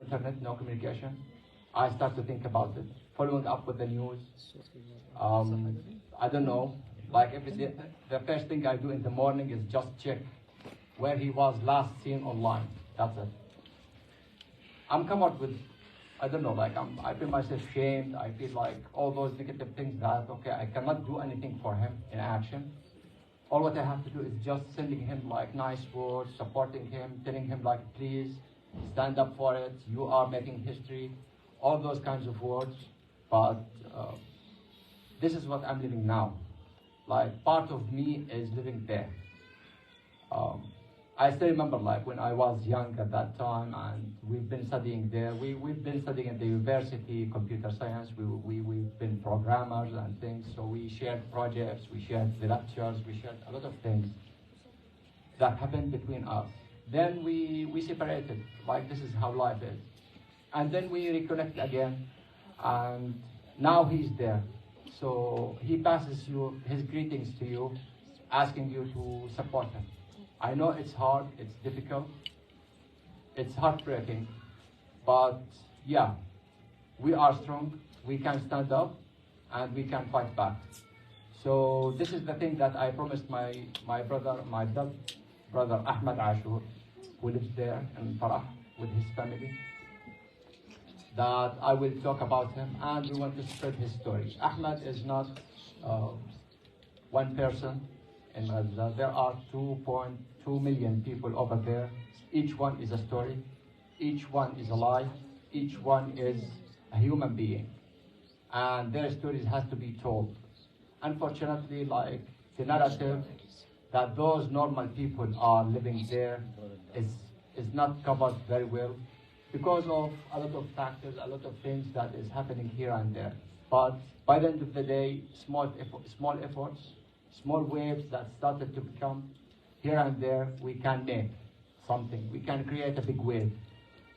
internet, no communication, I start to think about it, following up with the news. I don't know, like every day, the first thing I do in the morning is just check where he was last seen online. That's it. I'm covered with, I don't know, like I feel myself shamed. I feel like all those negative things that, okay, I cannot do anything for him in action. All what I have to do is just sending him like nice words, supporting him, telling him like, please stand up for it. You are making history. All those kinds of words. But this is what I'm living now. Like part of me is living there. I still remember like when I was young at that time, and we've been studying there. We've been studying at the university, computer science. We've been programmers and things. So we shared projects, we shared the lectures, we shared a lot of things that happened between us. Then we separated, like this is how life is. And then we reconnect again, and now he's there. So he passes you his greetings to you, asking you to support him. I know it's hard, it's difficult, it's heartbreaking, but yeah, we are strong, we can stand up, and we can fight back. So this is the thing that I promised my brother Ahmed Ashur, who lives there in Farah with his family, that I will talk about him, and we want to spread his story. Ahmed is not one person in Gaza. There are 2.2 million people over there. Each one is a story. Each one is alive. Each one is a human being. And their stories has to be told. Unfortunately, like the narrative that those normal people are living there is not covered very well because of a lot of factors, a lot of things that is happening here and there. But by the end of the day, small efforts, small waves that started to become here and there, we can make something. We can create a big wave.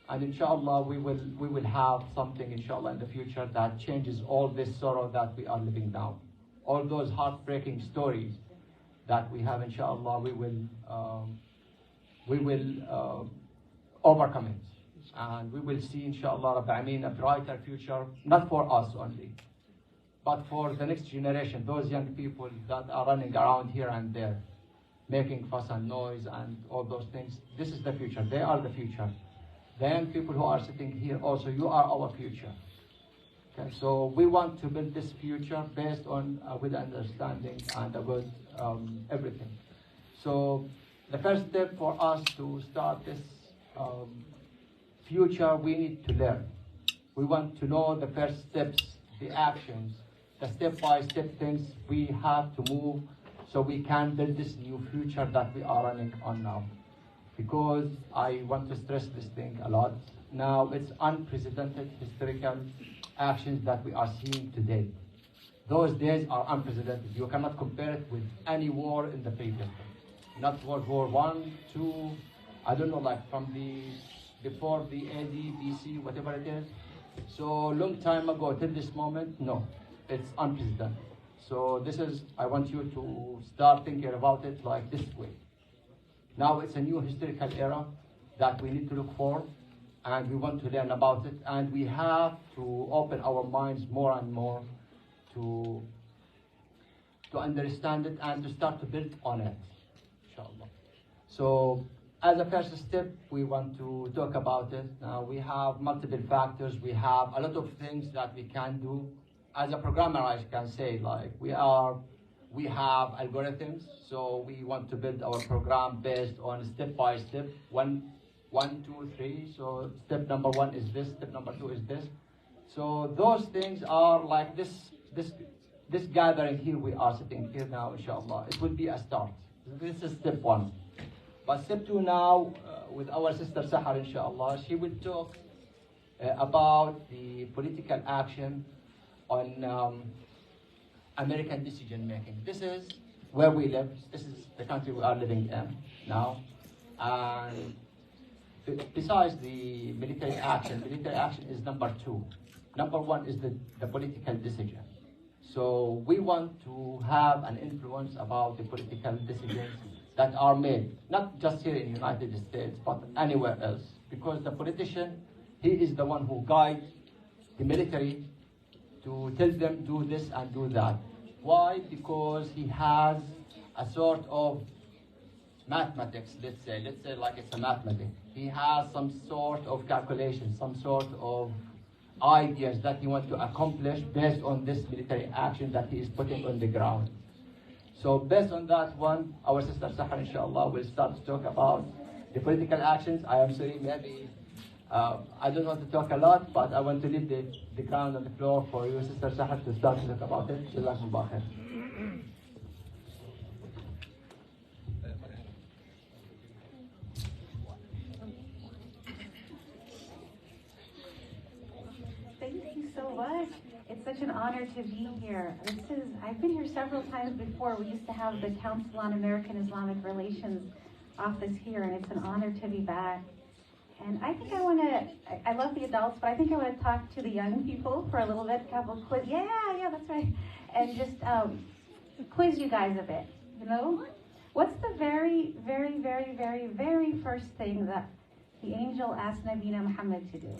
And inshallah, we will have something, inshallah, in the future that changes all this sorrow that we are living now. All those heartbreaking stories that we have, inshallah, we will overcome it. And we will see, inshallah, a brighter future, not for us only, but for the next generation, those young people that are running around here and there, making fuss and noise and all those things. This is the future. They are the future. The young people who are sitting here also, you are our future. Okay, so we want to build this future based on a good understanding and a good everything. So the first step for us to start this future, we need to learn. We want to know the first steps, the actions, the step-by-step things we have to move so we can build this new future that we are running on now. Because I want to stress this thing a lot. Now it's unprecedented historical actions that we are seeing today. Those days are unprecedented. You cannot compare it with any war in the previous one. Not World War I, II, I don't know, like from before the AD, BC, whatever it is. So long time ago till this moment, no, it's unprecedented. So this is, I want you to start thinking about it like this way. Now it's a new historical era that we need to look for, and we want to learn about it, and we have to open our minds more and more to understand it and to start to build on it, inshallah. So as a first step, we want to talk about it. Now we have multiple factors. We have a lot of things that we can do. As a programmer, I can say, like we have algorithms. So we want to build our program based on step by step, one, two, three. So step number one is this. Step number two is this. So those things are like this gathering here. We are sitting here now, inshallah. It will be a start. This is step one. But step two now, with our sister Sahar, inshallah, she will talk about the political action on American decision making. This is where we live. This is the country we are living in now. And besides the military action is number two. Number one is the political decision. So we want to have an influence about the political decisions that are made, not just here in the United States, but anywhere else. Because the politician He is the one who guides the military to tell them do this and do that. Why? Because he has a sort of mathematics, let's say like it's a mathematics. He has some sort of calculation, some sort of ideas that he wants to accomplish based on this military action that he is putting on the ground. So based on that one, our sister Sahar, inshallah, will start to talk about the political actions. I am sorry, maybe I don't want to talk a lot, but I want to leave the ground on the floor for you, Sister Sahar, to start to talk about it. Jazakumullah khair. Thank you so much. It's such an honor to be here. I've been here several times before. We used to have the Council on American Islamic Relations office here, and it's an honor to be back. And I think I love the adults, but I think I want to talk to the young people for a little bit, a couple quiz. Yeah, that's right. And just quiz you guys a bit, you know? What's the very, very, very, very, very first thing that the angel asked Nabi Muhammad to do?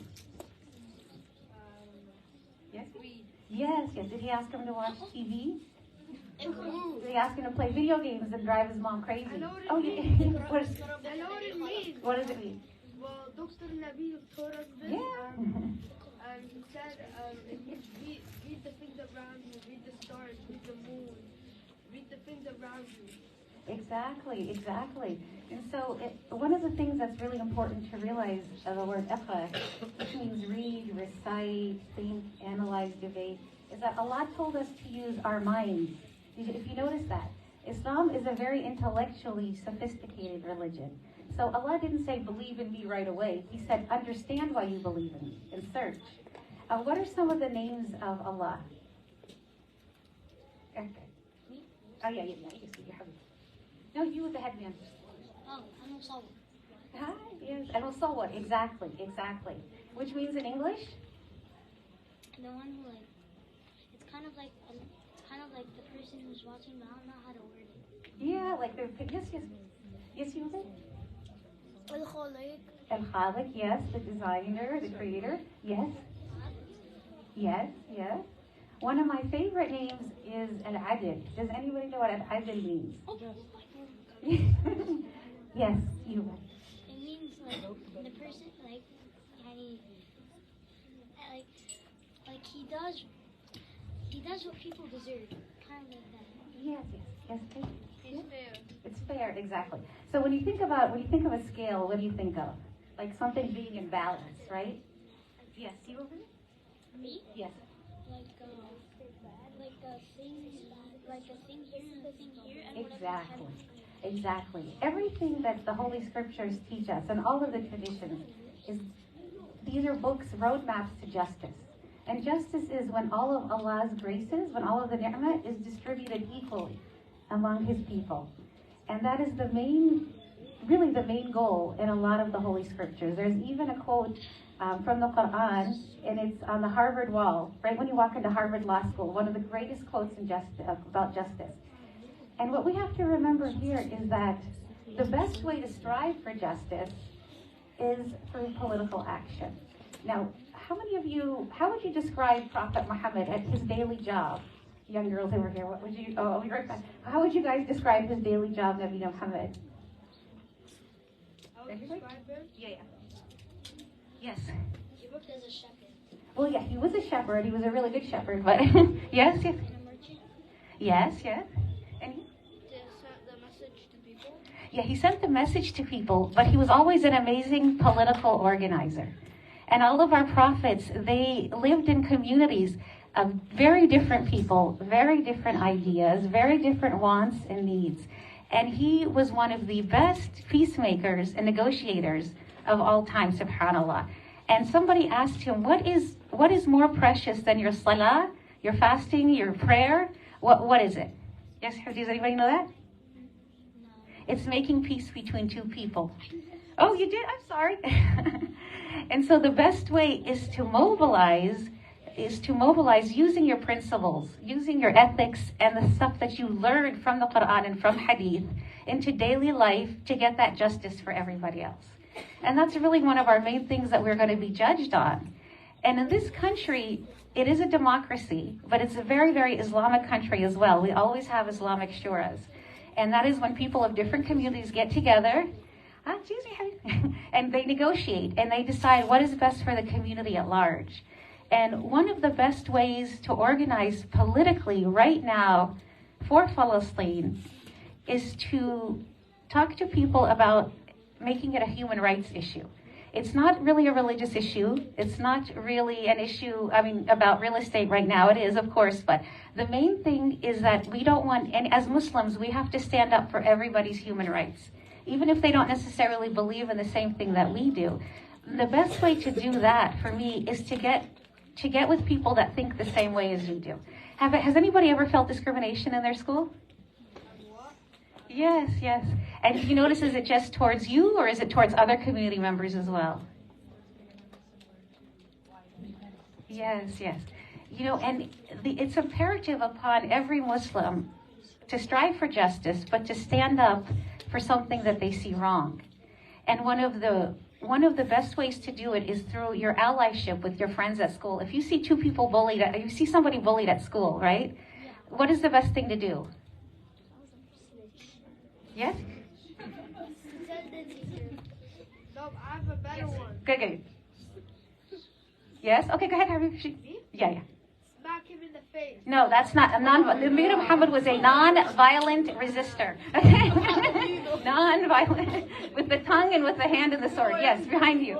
Yes? Yes. Did he ask him to watch TV? Did he ask him to play video games and drive his mom crazy? I know what it means. I know what it means. What does it mean? Well, Dr. Nabil taught us this. Yeah. And he said, read the things around you, read the stars, read the moon, read the things around you. Exactly. And so one of the things that's really important to realize of the word iqra, which means read, recite, think, analyze, debate, is that Allah told us to use our minds. If you notice that, Islam is a very intellectually sophisticated religion. So Allah didn't say believe in me right away. He said understand why you believe in me and search. What are some of the names of Allah? Okay. Me? Oh yeah. You see, you have it. No, you with the headband. Oh, Al-Sahlany. Hi, yes, Al-Sahlany, exactly. Which means in English? The one who it's kind of like the person who's watching, but I don't know how to word it. Yeah, like yes, you know it? Al-Khaliq, yes, the designer, the creator, yes. One of my favorite names is Al-Adil. Does anybody know what Al-Adil means? Yes, you. It means the person he does what people deserve, kind of like that. Yes. It's fair. It's fair, exactly. So when you think of a scale, what do you think of? Like something being in balance, right? Yes, you over there? Me? Yes. Like a thing here and a thing here and Exactly. Everything that the Holy Scriptures teach us and all of the traditions these are books, roadmaps to justice. And justice is when all of Allah's graces, when all of the ni'mah is distributed equally among His people. And that is the main goal in a lot of the Holy Scriptures. There's even a quote from the Quran, and it's on the Harvard wall, right when you walk into Harvard Law School, one of the greatest quotes about justice. And what we have to remember here is that the best way to strive for justice is through political action. Now, how would you describe Prophet Muhammad at his daily job? Young girls over here, what would you, I'll be right back. How would you guys describe his daily job, Nabi Muhammad? I would describe him. Yeah. Yes. He worked as a shepherd. Well, yeah, he was a shepherd. He was a really good shepherd, but yes. And a merchant. Yes. And he? Sent the message to people. Yeah, he sent the message to people, but he was always an amazing political organizer. And all of our prophets, they lived in communities of very different people, very different ideas, very different wants and needs. And he was one of the best peacemakers and negotiators of all time, subhanAllah. And somebody asked him, what is more precious than your salah, your fasting, your prayer? What is it? Yes, does anybody know that? No. It's making peace between two people. Oh, you did? I'm sorry. And so the best way is to mobilize using your principles, using your ethics and the stuff that you learned from the Quran and from Hadith into daily life to get that justice for everybody else. And that's really one of our main things that we're going to be judged on. And in this country, it is a democracy, but it's a very, very Islamic country as well. We always have Islamic shuras. And that is when people of different communities get together, and they negotiate, and they decide what is best for the community at large. And one of the best ways to organize politically right now for Palestine is to talk to people about making it a human rights issue. It's not really a religious issue. It's not really an issue, about real estate right now. It is, of course, but the main thing is that we don't want, and as Muslims, we have to stand up for everybody's human rights, even if they don't necessarily believe in the same thing that we do. The best way to do that, for me, is to get with people that think the same way as you do. Has anybody ever felt discrimination in their school? Yes, yes. And you notice, is it just towards you, or is it towards other community members as well? Yes, yes. And it's imperative upon every Muslim to strive for justice, but to stand up for something that they see wrong. And one of the best ways to do it is through your allyship with your friends at school. If you see two people you see somebody bullied at school, right? Yeah. What is the best thing to do? Yes? No, I have a better one. Good, good. Yes? Okay, go ahead, Harvey. Me? Yeah. Smack him in the face. No, that's not a the Nabi Muhammad was a non-violent resistor. Non-violent. With the tongue and with the hand and the sword. Yes, behind you.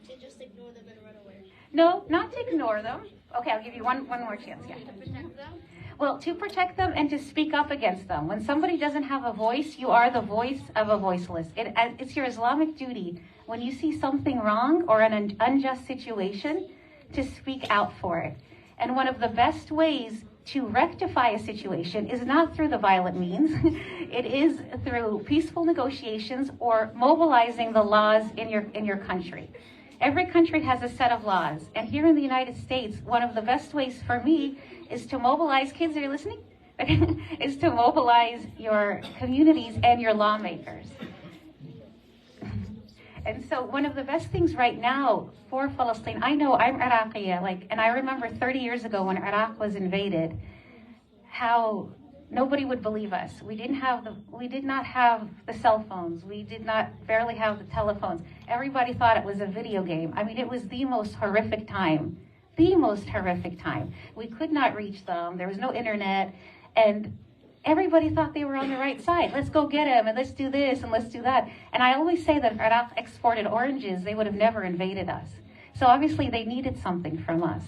To just ignore them and run away. No, not to ignore them. Okay, I'll give you one more chance. Yeah. To protect them. Well, to protect them and to speak up against them. When somebody doesn't have a voice, you are the voice of a voiceless. It's your Islamic duty, when you see something wrong or an unjust situation, to speak out for it. And one of the best ways to rectify a situation is not through the violent means. It is through peaceful negotiations or mobilizing the laws in your country. Every country has a set of laws. And here in the United States, one of the best ways for me is to mobilize, kids, are you listening? Is to mobilize your communities and your lawmakers. And so one of the best things right now for Palestine, I know I'm Iraqi, and I remember 30 years ago when Iraq was invaded, how nobody would believe us. We did not have the cell phones. We did not barely have the telephones. Everybody thought it was a video game. It was the most horrific time. The most horrific time. We could not reach them. There was no internet. And everybody thought they were on the right side. Let's go get them, and let's do this, and let's do that. And I always say that if Iraq exported oranges, they would have never invaded us. So obviously they needed something from us.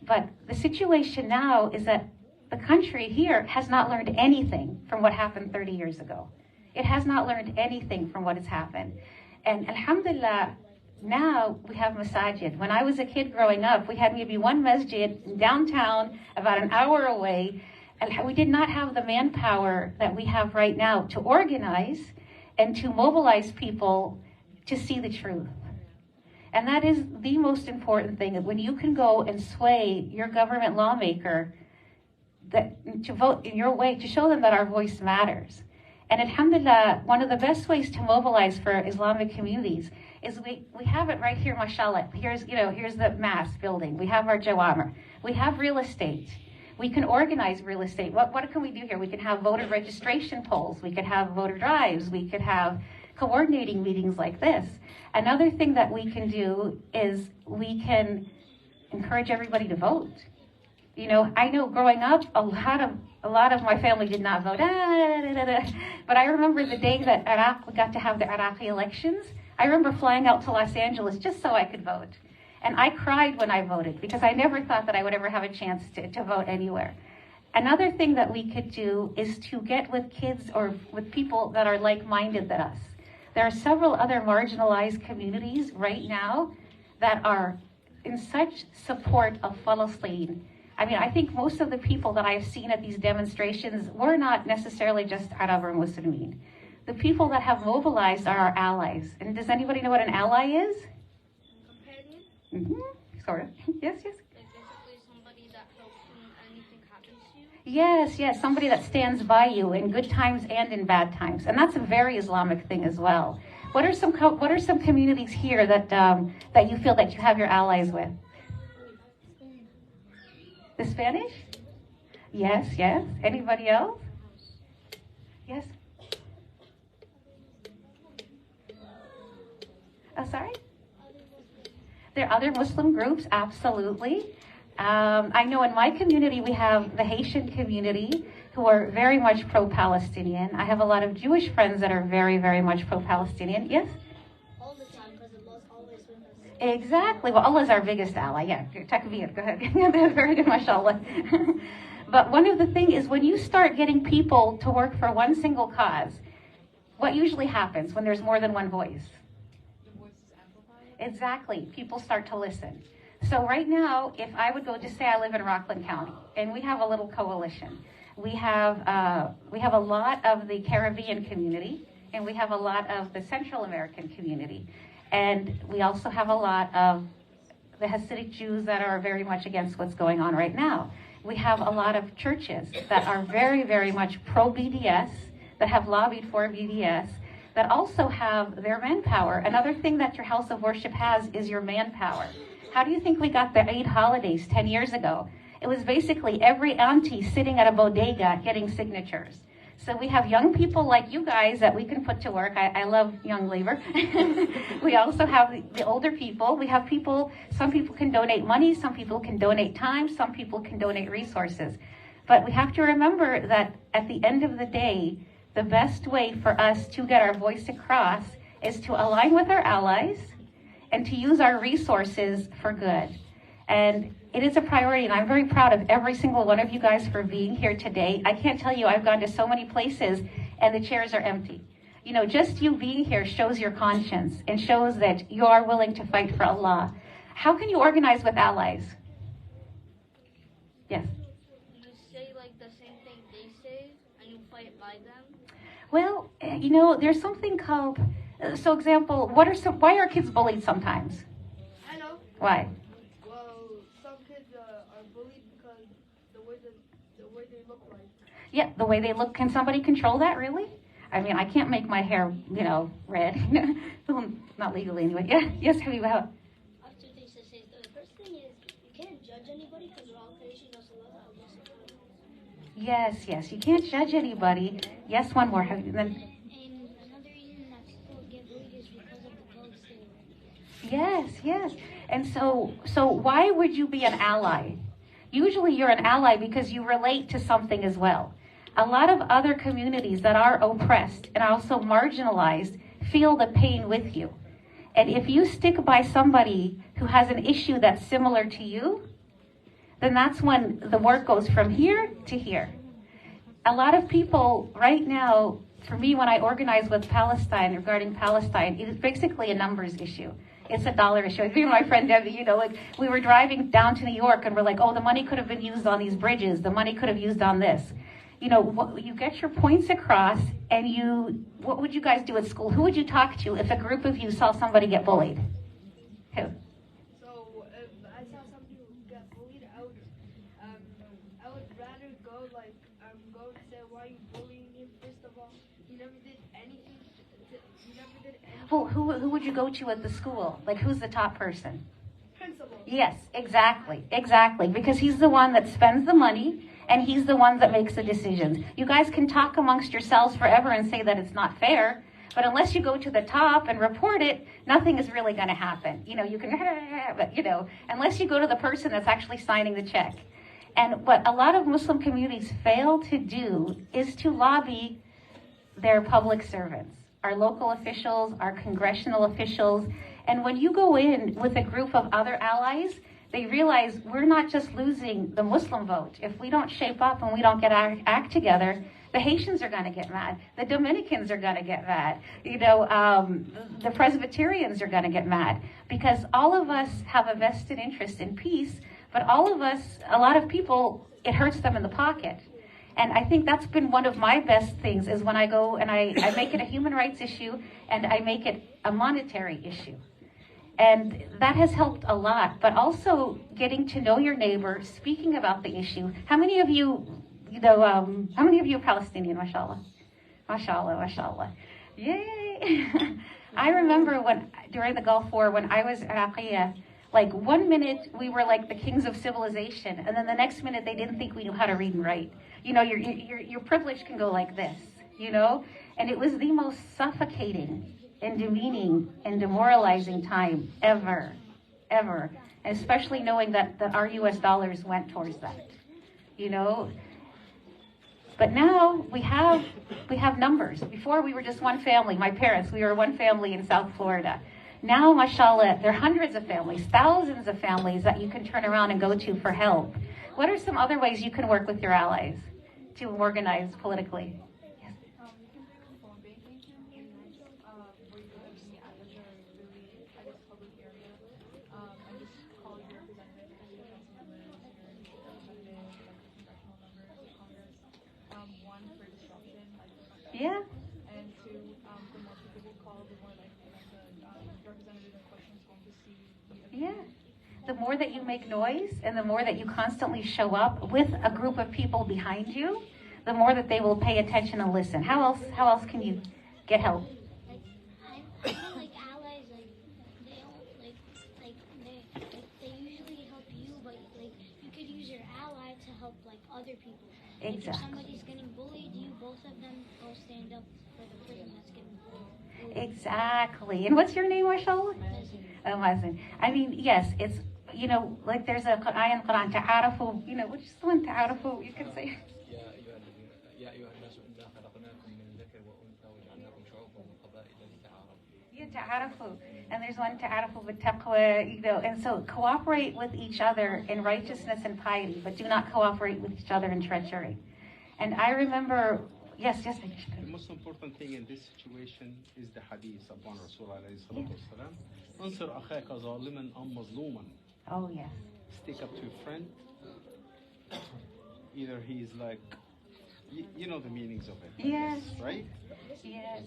But the situation now is that the country here has not learned anything from what happened 30 years ago. It has not learned anything from what has happened. And alhamdulillah, now we have masajid. When I was a kid growing up, we had maybe one masjid downtown, about an hour away. And we did not have the manpower that we have right now to organize and to mobilize people to see the truth. And that is the most important thing, when you can go and sway your government lawmaker to vote in your way, to show them that our voice matters. And alhamdulillah, one of the best ways to mobilize for Islamic communities is we have it right here, mashallah. Here's the mass building. We have our jawamar. We have real estate. We can organize real estate. What can we do here? We can have voter registration polls. We could have voter drives. We could have coordinating meetings like this. Another thing that we can do is we can encourage everybody to vote. I know growing up, a lot of my family did not vote. But I remember the day that Iraq got to have the Iraqi elections. I remember flying out to Los Angeles just so I could vote. And I cried when I voted because I never thought that I would ever have a chance to vote anywhere. Another thing that we could do is to get with kids or with people that are like-minded than us. There are several other marginalized communities right now that are in such support of Palestine. I think most of the people that I've seen at these demonstrations were not necessarily just Arab or Muslimin. The people that have mobilized are our allies. And does anybody know what an ally is? Companion? Sort of. Yes, yes. Like basically somebody that helps when anything happens to you? Yes, yes, somebody that stands by you in good times and in bad times. And that's a very Islamic thing as well. What are some communities here that that you feel that you have your allies with? The Spanish? Yes, yes. Anybody else? Yes? Oh, sorry? There are other Muslim groups, absolutely. I know in my community we have the Haitian community who are very much pro-Palestinian. I have a lot of Jewish friends that are very, very much pro-Palestinian. Yes? All the time, because Allah's always with us. Exactly. Well, Allah is our biggest ally. Yeah, takbir. Go ahead. Very good, mashallah. But one of the things is when you start getting people to work for one single cause, what usually happens when there's more than one voice? The voice is amplified. Exactly. People start to listen. So right now, if I would go, just say I live in Rockland County, and we have a little coalition. We have a lot of the Caribbean community, and we have a lot of the Central American community. And we also have a lot of the Hasidic Jews that are very much against what's going on right now. We have a lot of churches that are very, very much pro-BDS, that have lobbied for BDS, that also have their manpower. Another thing that your house of worship has is your manpower. How do you think we got the Eid holidays 10 years ago? It was basically every auntie sitting at a bodega getting signatures. So we have young people like you guys that we can put to work. I love young labor. We also have the older people. We have people, some people can donate money, some people can donate time, some people can donate resources. But we have to remember that at the end of the day, the best way for us to get our voice across is to align with our allies and to use our resources for good. And it is a priority, and I'm very proud of every single one of you guys for being here today. I can't tell you, I've gone to so many places, and the chairs are empty. You know, just you being here shows your conscience and shows that you are willing to fight for Allah. How can you organize with allies? Yes? You say like the same thing they say, and you fight by them? Well, you know, there's something called, so example, why are kids bullied sometimes? I know. Why? Yeah, the way they look. Can somebody control that, really? I mean, I can't make my hair, you know, red. Not legally anyway. Yeah, yes, have you I have two things to say. The first thing is, you can't judge anybody because we're all creation of Allah. Yes, yes, you can't judge anybody. Yes, one more. Have you, then? And another reason that people get bullied is because of the clothes they wear. Yes, yes. And so why would you be an ally? Usually you're an ally because you relate to something as well. A lot of other communities that are oppressed and also marginalized feel the pain with you. And if you stick by somebody who has an issue that's similar to you, then that's when the work goes from here to here. A lot of people right now, for me, when I organize with Palestine regarding Palestine, it is basically a numbers issue. It's a dollar issue. Me and my friend Debbie, you know, like we were driving down to New York and we're like, oh, the money could have been used on these bridges. The money could have used on this. You know, you get your points across, and what would you guys do at school? Who would you talk to if a group of you saw somebody get bullied? Who? So if I saw somebody who got bullied, I would rather go go and say, why are you bullying him? First of all, he never did anything. Well, who would you go to at the school? Like, who's the top person? Principal. Yes, exactly, because he's the one that spends the money, and he's the one that makes the decisions. You guys can talk amongst yourselves forever and say that it's not fair, but unless you go to the top and report it, nothing is really going to happen. You know, you can, but, you know, unless you go to the person that's actually signing the check. And what a lot of Muslim communities fail to do is to lobby their public servants, our local officials, our congressional officials. And when you go in with a group of other allies, they realize we're not just losing the Muslim vote. If we don't shape up and we don't get our act together, the Haitians are going to get mad. The Dominicans are going to get mad. You know, the Presbyterians are going to get mad, because all of us have a vested interest in peace, but all of us, a lot of people, it hurts them in the pocket. And I think that's been one of my best things, is when I go and I make it a human rights issue and I make it a monetary issue. And that has helped a lot, but also getting to know your neighbor, speaking about the issue. How many of you how many of you are Palestinian, mashallah? Mashallah, mashallah. Yay! I remember during the Gulf War, when I was Iraqiyya, like 1 minute we were like the kings of civilization, and then the next minute they didn't think we knew how to read and write. Your privilege can go like this, and it was the most suffocating and demeaning and demoralizing time ever, especially knowing that our US dollars went towards that, But now we have numbers. Before we were just one family. My parents, we were one family in South Florida. Now, mashallah, there are hundreds of families, thousands of families that you can turn around and go to for help. What are some other ways you can work with your allies to organize politically? You can pick phone banking campaigns where you can meet at like a really, public area and just call your representative, your council members, your representative, like your congressional members, Congress. One, for disruption, Yeah. and two, the more people you call, the more likely the representative in question is going to see you. Yeah. The more that you make noise and the more that you constantly show up with a group of people behind you, the more that they will pay attention and listen. How else can you get help? I feel like allies, they don't, they usually help you, but, you could use your ally to help, other people. Exactly. If somebody's getting bullied, you both of them go stand up for the person that's getting bullied. Exactly. And what's your name, mashallah? Oh, Mazen. I mean, yes, it's, there's a ayah in Quran, ta'arafu, which is the one, ta'arafu, you can say. Yeah, ta'arafu. And there's one, ta'arafu bit-taqwa, and so cooperate with each other in righteousness and piety, but do not cooperate with each other in treachery. And I remember, yes. The most important thing in this situation is the hadith upon Rasul alayhi salatu wasalam. Ansur akhaka zaliman am mazluman. Oh, yes. Stick up to your friend. Either he's like, you know the meanings of it. Yes. Right? Yes.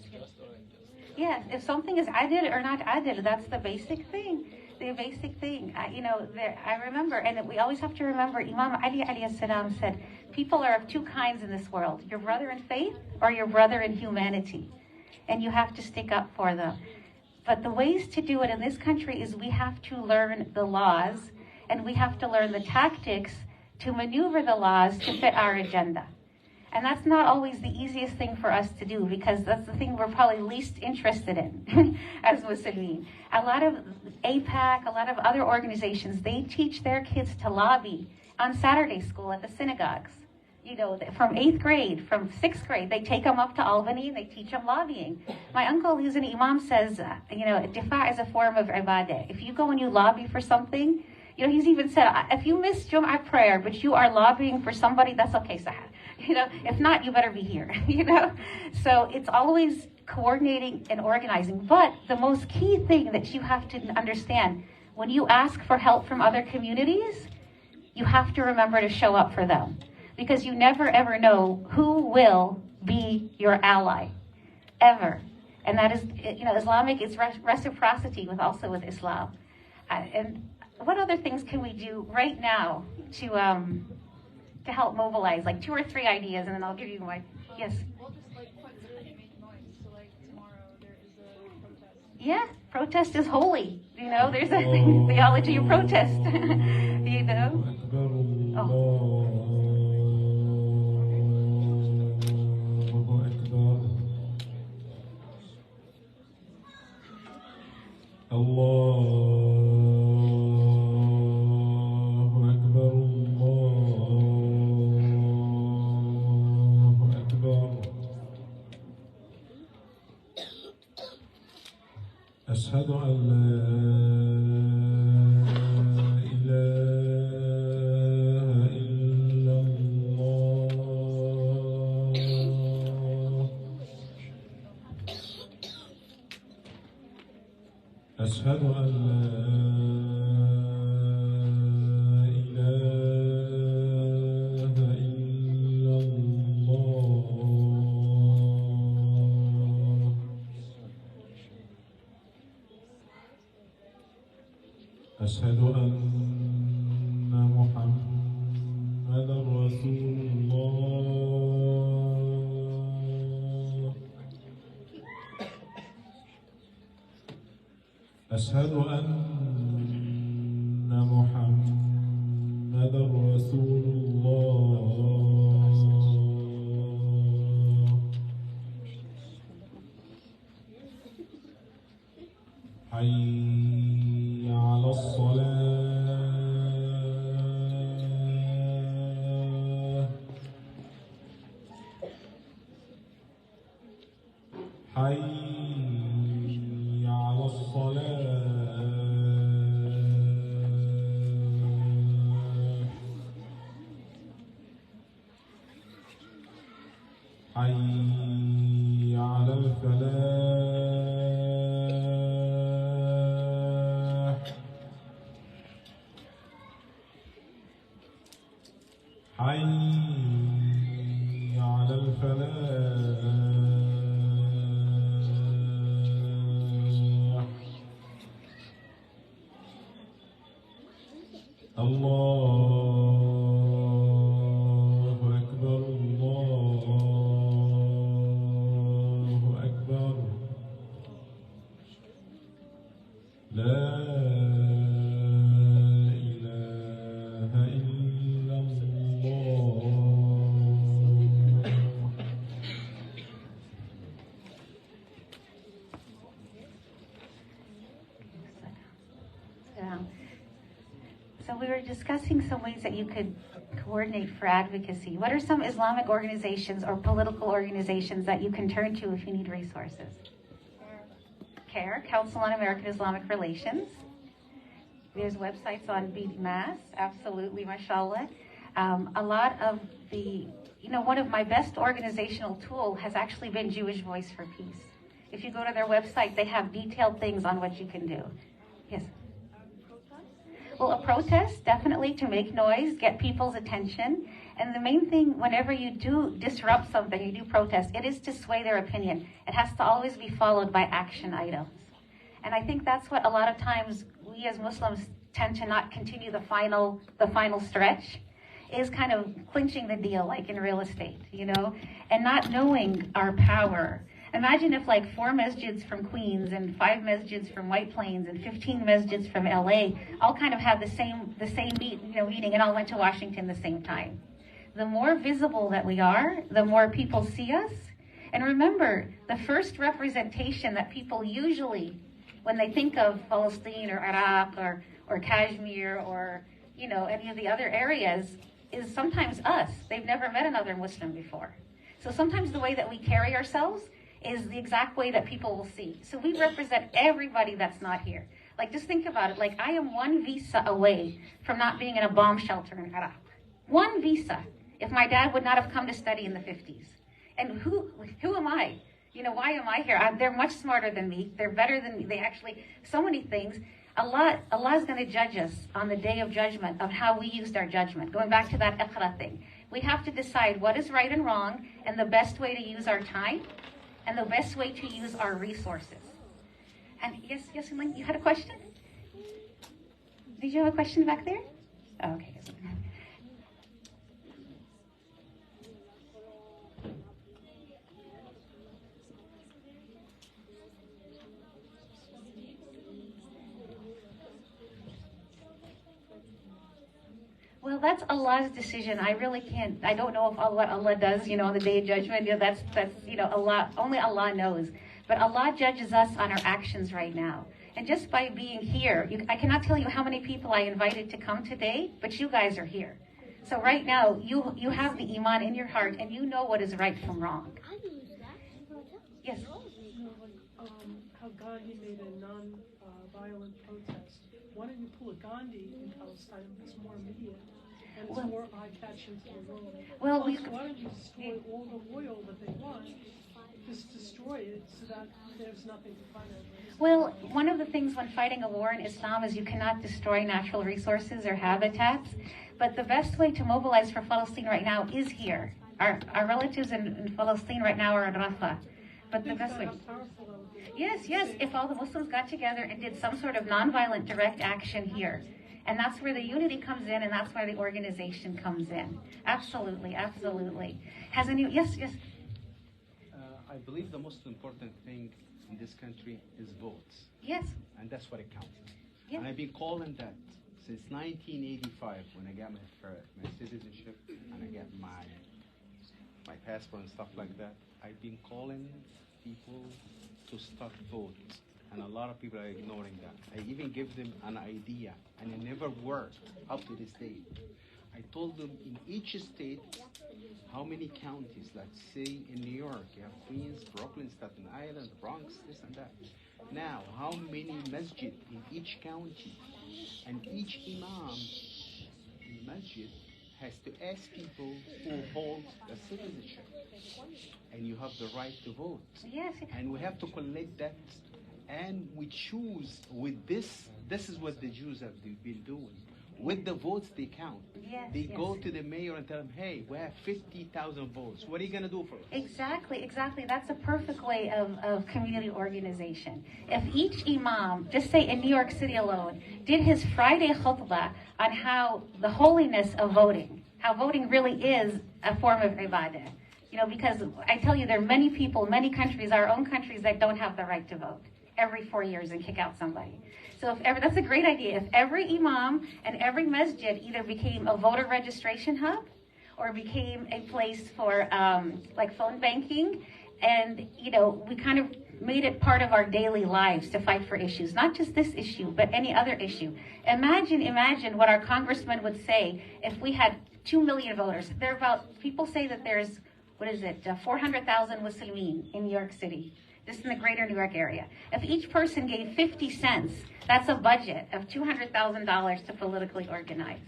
Yes, if something is adil or not adil, that's the basic thing. The basic thing. I remember, and we always have to remember, Imam Ali alayhi salam said, people are of two kinds in this world, your brother in faith or your brother in humanity. And you have to stick up for them. But the ways to do it in this country is we have to learn the laws, and we have to learn the tactics to maneuver the laws to fit our agenda. And that's not always the easiest thing for us to do, because that's the thing we're probably least interested in as Muslimin. A lot of APAC, a lot of other organizations, they teach their kids to lobby on Saturday school at the synagogues. From 8th grade, from 6th grade, they take them up to Albany and they teach them lobbying. My uncle, who's an imam, says, difa is a form of ibadah. If you go and you lobby for something, he's even said, if you miss Jum'ah prayer, but you are lobbying for somebody, that's okay, Sahar. If not, you better be here, So it's always coordinating and organizing. But the most key thing that you have to understand, when you ask for help from other communities, you have to remember to show up for them. Because you never ever know who will be your ally, ever. And that is, Islamic, it's reciprocity with Islam. And what other things can we do right now to help mobilize? Like 2 or 3 ideas, and then I'll give you my, yes. We'll just quite literally make noise. So tomorrow there is a protest. Yeah, protest is holy. There's a theology of protest. Oh. أشهد أن لا إله إلا الله أشهد أن لا إله إلا الله أشهد أن محمدا رسول الله أشهد أن محمدا رسول الله. حي على الصلاة. حي على الصلاة. حي على الفلاح. حي على الفلاح. الله أكبر الله أكبر. لا إله إلا الله. Yeah. So we were discussing some ways that you could coordinate for advocacy. What are some Islamic organizations or political organizations that you can turn to if you need resources? CARE, Council on American Islamic Relations. There's websites on BMAS, absolutely, mashallah. A lot of the, one of my best organizational tool has actually been Jewish Voice for Peace. If you go to their website, they have detailed things on what you can do. Yes? Well, a protest, definitely, to make noise, get people's attention. And the main thing, whenever you do disrupt something, you do protest, it is to sway their opinion. It has to always be followed by action items. And I think that's what a lot of times we as Muslims tend to not continue the final stretch, is kind of clinching the deal, like in real estate, and not knowing our power. Imagine if like 4 masjids from Queens and 5 masjids from White Plains and 15 masjids from LA all kind of had the same meeting and all went to Washington the same time. The more visible that we are, the more people see us. And remember, the first representation that people usually, when they think of Palestine or Iraq or Kashmir or any of the other areas, is sometimes us. They've never met another Muslim before. So sometimes the way that we carry ourselves is the exact way that people will see. So we represent everybody that's not here. Like, just think about it. Like, I am 1 visa away from not being in a bomb shelter in Iraq. 1 visa. If my dad would not have come to study in the 50s. And who am I? Why am I here? They're much smarter than me. They're better than me. They actually, so many things. Allah is going to judge us on the day of judgment of how we used our judgment. Going back to that iqra thing. We have to decide what is right and wrong and the best way to use our time and the best way to use our resources. And yes, Elaine, you had a question? Did you have a question back there? Oh, okay. Well, that's Allah's decision. I really can't. I don't know if what Allah does, on the day of judgment. That's Allah. Only Allah knows. But Allah judges us on our actions right now. And just by being here, I cannot tell you how many people I invited to come today, but you guys are here. So right now, you have the iman in your heart, and you know what is right from wrong. Yes. How Gandhi made a non-violent protest. Why don't you pull a Gandhi in Palestine? It's more immediate and it's more eye-catching to the world. Well, why don't you destroy all the oil that they want? Just destroy it so that there's nothing to fight over. Well, one of the things when fighting a war in Islam is you cannot destroy natural resources or habitats. But the best way to mobilize for Palestine right now is here. Our relatives in Palestine right now are in Rafah. But the best way. Yes. If all the Muslims got together and did some sort of nonviolent direct action here. And that's where the unity comes in, and that's where the organization comes in. Absolutely. I believe the most important thing in this country is votes. Yes. And that's what it counts. Yeah. And I've been calling that since 1985 when I got my citizenship and I got my passport and stuff like that. I've been calling people to start votes. And a lot of people are ignoring that. I even give them an idea, and it never worked up to this day. I told them in each state how many counties, let's say in New York, you have Queens, Brooklyn, Staten Island, Bronx, this and that. Now, how many masjid in each county? And each imam in masjid has to ask people who hold the citizenship. And you have the right to vote. Yes. And we have to collect that. And we choose with this is what the Jews have been doing. With the votes they count. Yes, They yes. go to the mayor and tell him, hey, we have 50,000 votes. What are you going to do for us? Exactly, exactly. That's a perfect way of community organization. If each imam, just say in New York City alone, did his Friday khutbah on how the holiness of voting, how voting really is a form of ibadah. You know, because I tell you, there are many people, many countries, our own countries, that don't have the right to vote every 4 years and kick out somebody. So that's a great idea. If every imam and every masjid either became a voter registration hub or became a place for like phone banking, and you know, we kind of made it part of our daily lives to fight for issues, not just this issue, but any other issue. Imagine what our congressman would say if we had 2 million voters. People say that there's, 400,000 Muslimin in New York City, just in the greater New York area. If each person gave 50 cents, that's a budget of $200,000 to politically organize.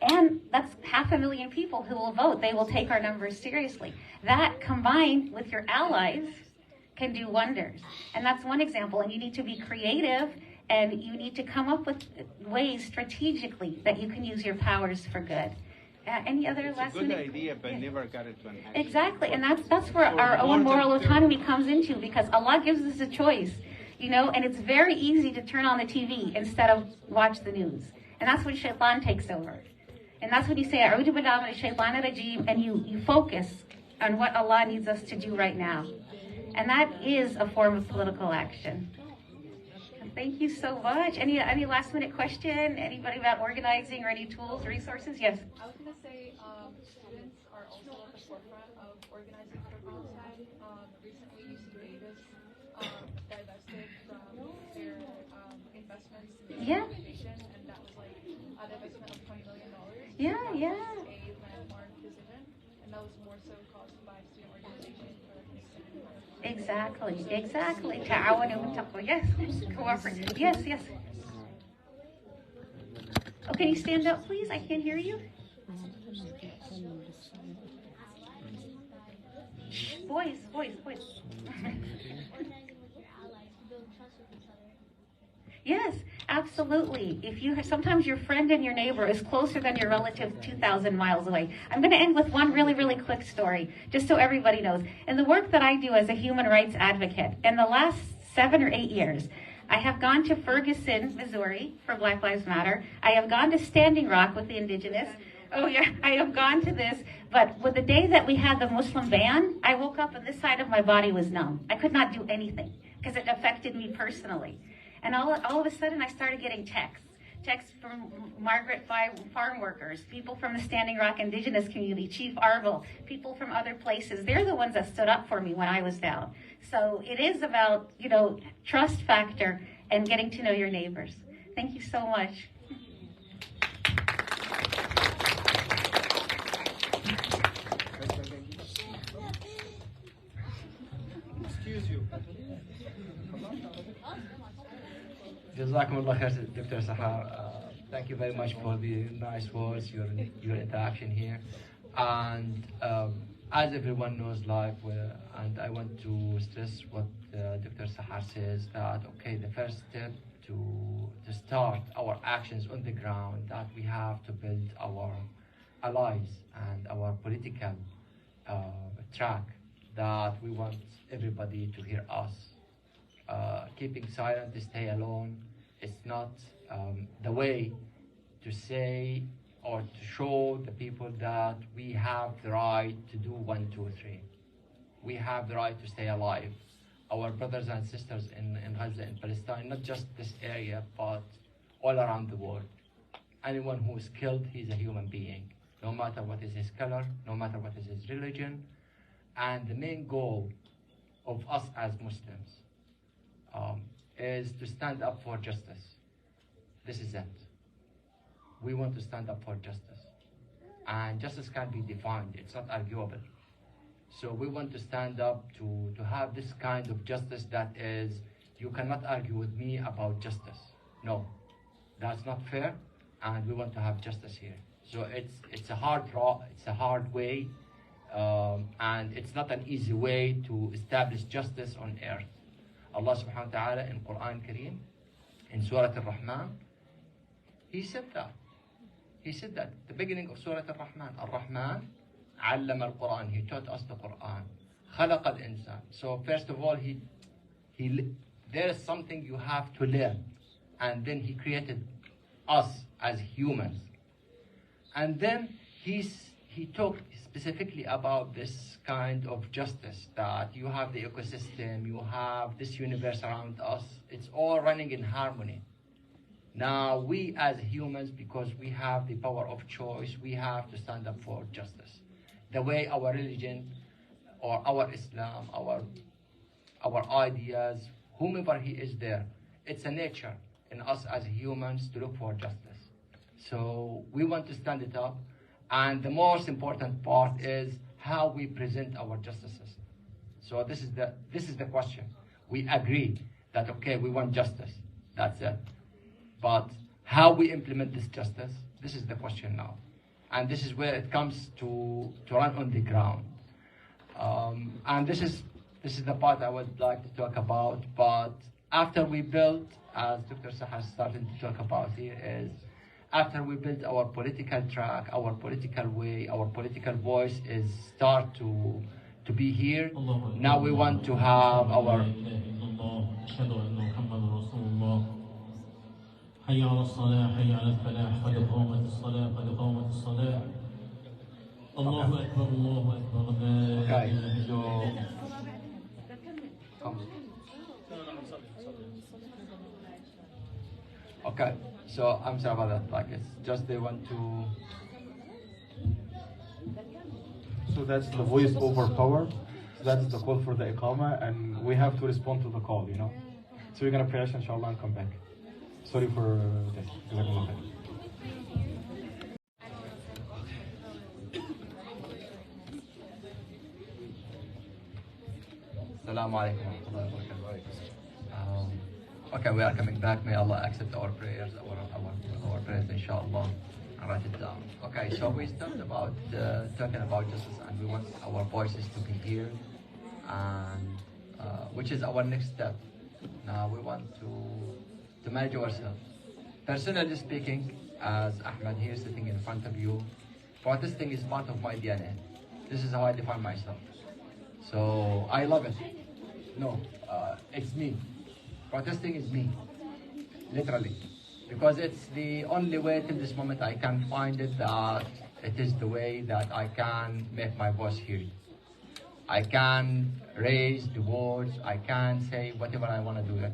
And that's 500,000 people who will vote. They will take our numbers seriously. That, combined with your allies, can do wonders. And that's one example. And you need to be creative, and you need to come up with ways strategically that you can use your powers for good. Any other last minute? It's a good idea, but never got it to an action. Exactly, and that's where our own moral autonomy comes into, because Allah gives us a choice, you know, and it's very easy to turn on the TV instead of watch the news. And that's when shaitan takes over. And that's when you say, A'udhu billahi minash shaitanir rajeem, and you focus on what Allah needs us to do right now. And that is a form of political action. Thank you so much. Any last minute question? Anybody about organizing or any tools, resources? Yes. I was going to say students are also at the forefront of organizing for Palestine. Recently, UC Davis divested from their investments in the organization, and that was like a divestment of $20 million. Yeah. That was a landmark decision, and that was more so caused by student organization for Exactly. Ta'awanu taqwa. Yes. Cooperate. Yes. Oh, can you stand up, please? I can't hear you. Voice. Yes, absolutely. Sometimes your friend and your neighbor is closer than your relative 2,000 miles away. I'm going to end with one really, really quick story, just so everybody knows. In the work that I do as a human rights advocate, in the last 7 or 8 years, I have gone to Ferguson, Missouri for Black Lives Matter. I have gone to Standing Rock with the indigenous. Oh yeah, I have gone to this. But with the day that we had the Muslim ban, I woke up and this side of my body was numb. I could not do anything because it affected me personally. And all of a sudden, I started getting texts from Margaret farm workers, people from the Standing Rock Indigenous community, Chief Arville, people from other places. They're the ones that stood up for me when I was down. So it is about, trust factor and getting to know your neighbors. Thank you so much. Excuse you. Jazakumullah khair, Dr. Sahar. Thank you very much for the nice words, your interaction here. And as everyone knows, and I want to stress what Dr. Sahar says, that the first step to start our actions on the ground, that we have to build our allies and our political track, that we want everybody to hear us. Keeping silent, to stay alone, it's not the way to say or to show the people that we have the right to do 1, 2, 3. We have the right to stay alive. our brothers and sisters in Gaza, in Palestine, not just this area, but all around the world. Anyone who is killed, he's a human being, no matter what is his color, no matter what is his religion. And the main goal of us as Muslims is to stand up for justice. This is it. We want to stand up for justice. And justice can be defined, it's not arguable. So we want to stand up to have this kind of justice that is, you cannot argue with me about justice. No, that's not fair, and we want to have justice here. So it's a hard way, and it's not an easy way to establish justice on earth. Allah subhanahu wa ta'ala in Quran Kareem, in Surah Al-Rahman, He said that. He said that at the beginning of Surah Al-Rahman. Al-Rahman علم القرآن. He taught us the Quran. خلق الإنسان. So first of all, there is something you have to learn, and then He created us as humans. And then he talked specifically about this kind of justice, that you have the ecosystem, you have this universe around us, it's all running in harmony. Now we as humans, because we have the power of choice, we have to stand up for justice. The way our religion or our Islam, our ideas, whomever he is there, it's a nature in us as humans to look for justice. So we want to stand it up, and the most important part is how we present our justice system. So this is the question. We agree that okay, we want justice, that's it. But how we implement this justice, this is the question now. And this is where it comes to run on the ground. And this is the part I would like to talk about. But after we build, as Dr. Sahar started to talk about here, is after we build our political track, our political way, our political voice is start to be here. Now we want to have our حي على الصلاة حي على الفلاح قد قامت الصلاة قد قامت الصلاة الله أكبر الله أكبر لا إله إلا الله. Okay, so I'm sorry about that. Like it's just they want to. So that's the voice over power. So that's the call for the Iqama, and we have to respond to the call, you know. So we're gonna pray inshallah and come back. Sorry for this. Jazakumullah khair. Assalamu alaikum wa rahmatullahi wa barakatuh. Okay, we are coming back. May Allah accept our prayers, our prayers, inshallah. And write it down. Okay, so we started about talking about justice, and we want our voices to be here, and which is our next step. Now we want to manage ourselves. Personally speaking, as Ahmed here sitting in front of you, protesting is part of my DNA. This is how I define myself. So I love it. No, it's me. Protesting is me, literally. Because it's the only way till this moment I can find it that it is the way that I can make my voice heard. I can raise the words, I can say whatever I want to do it.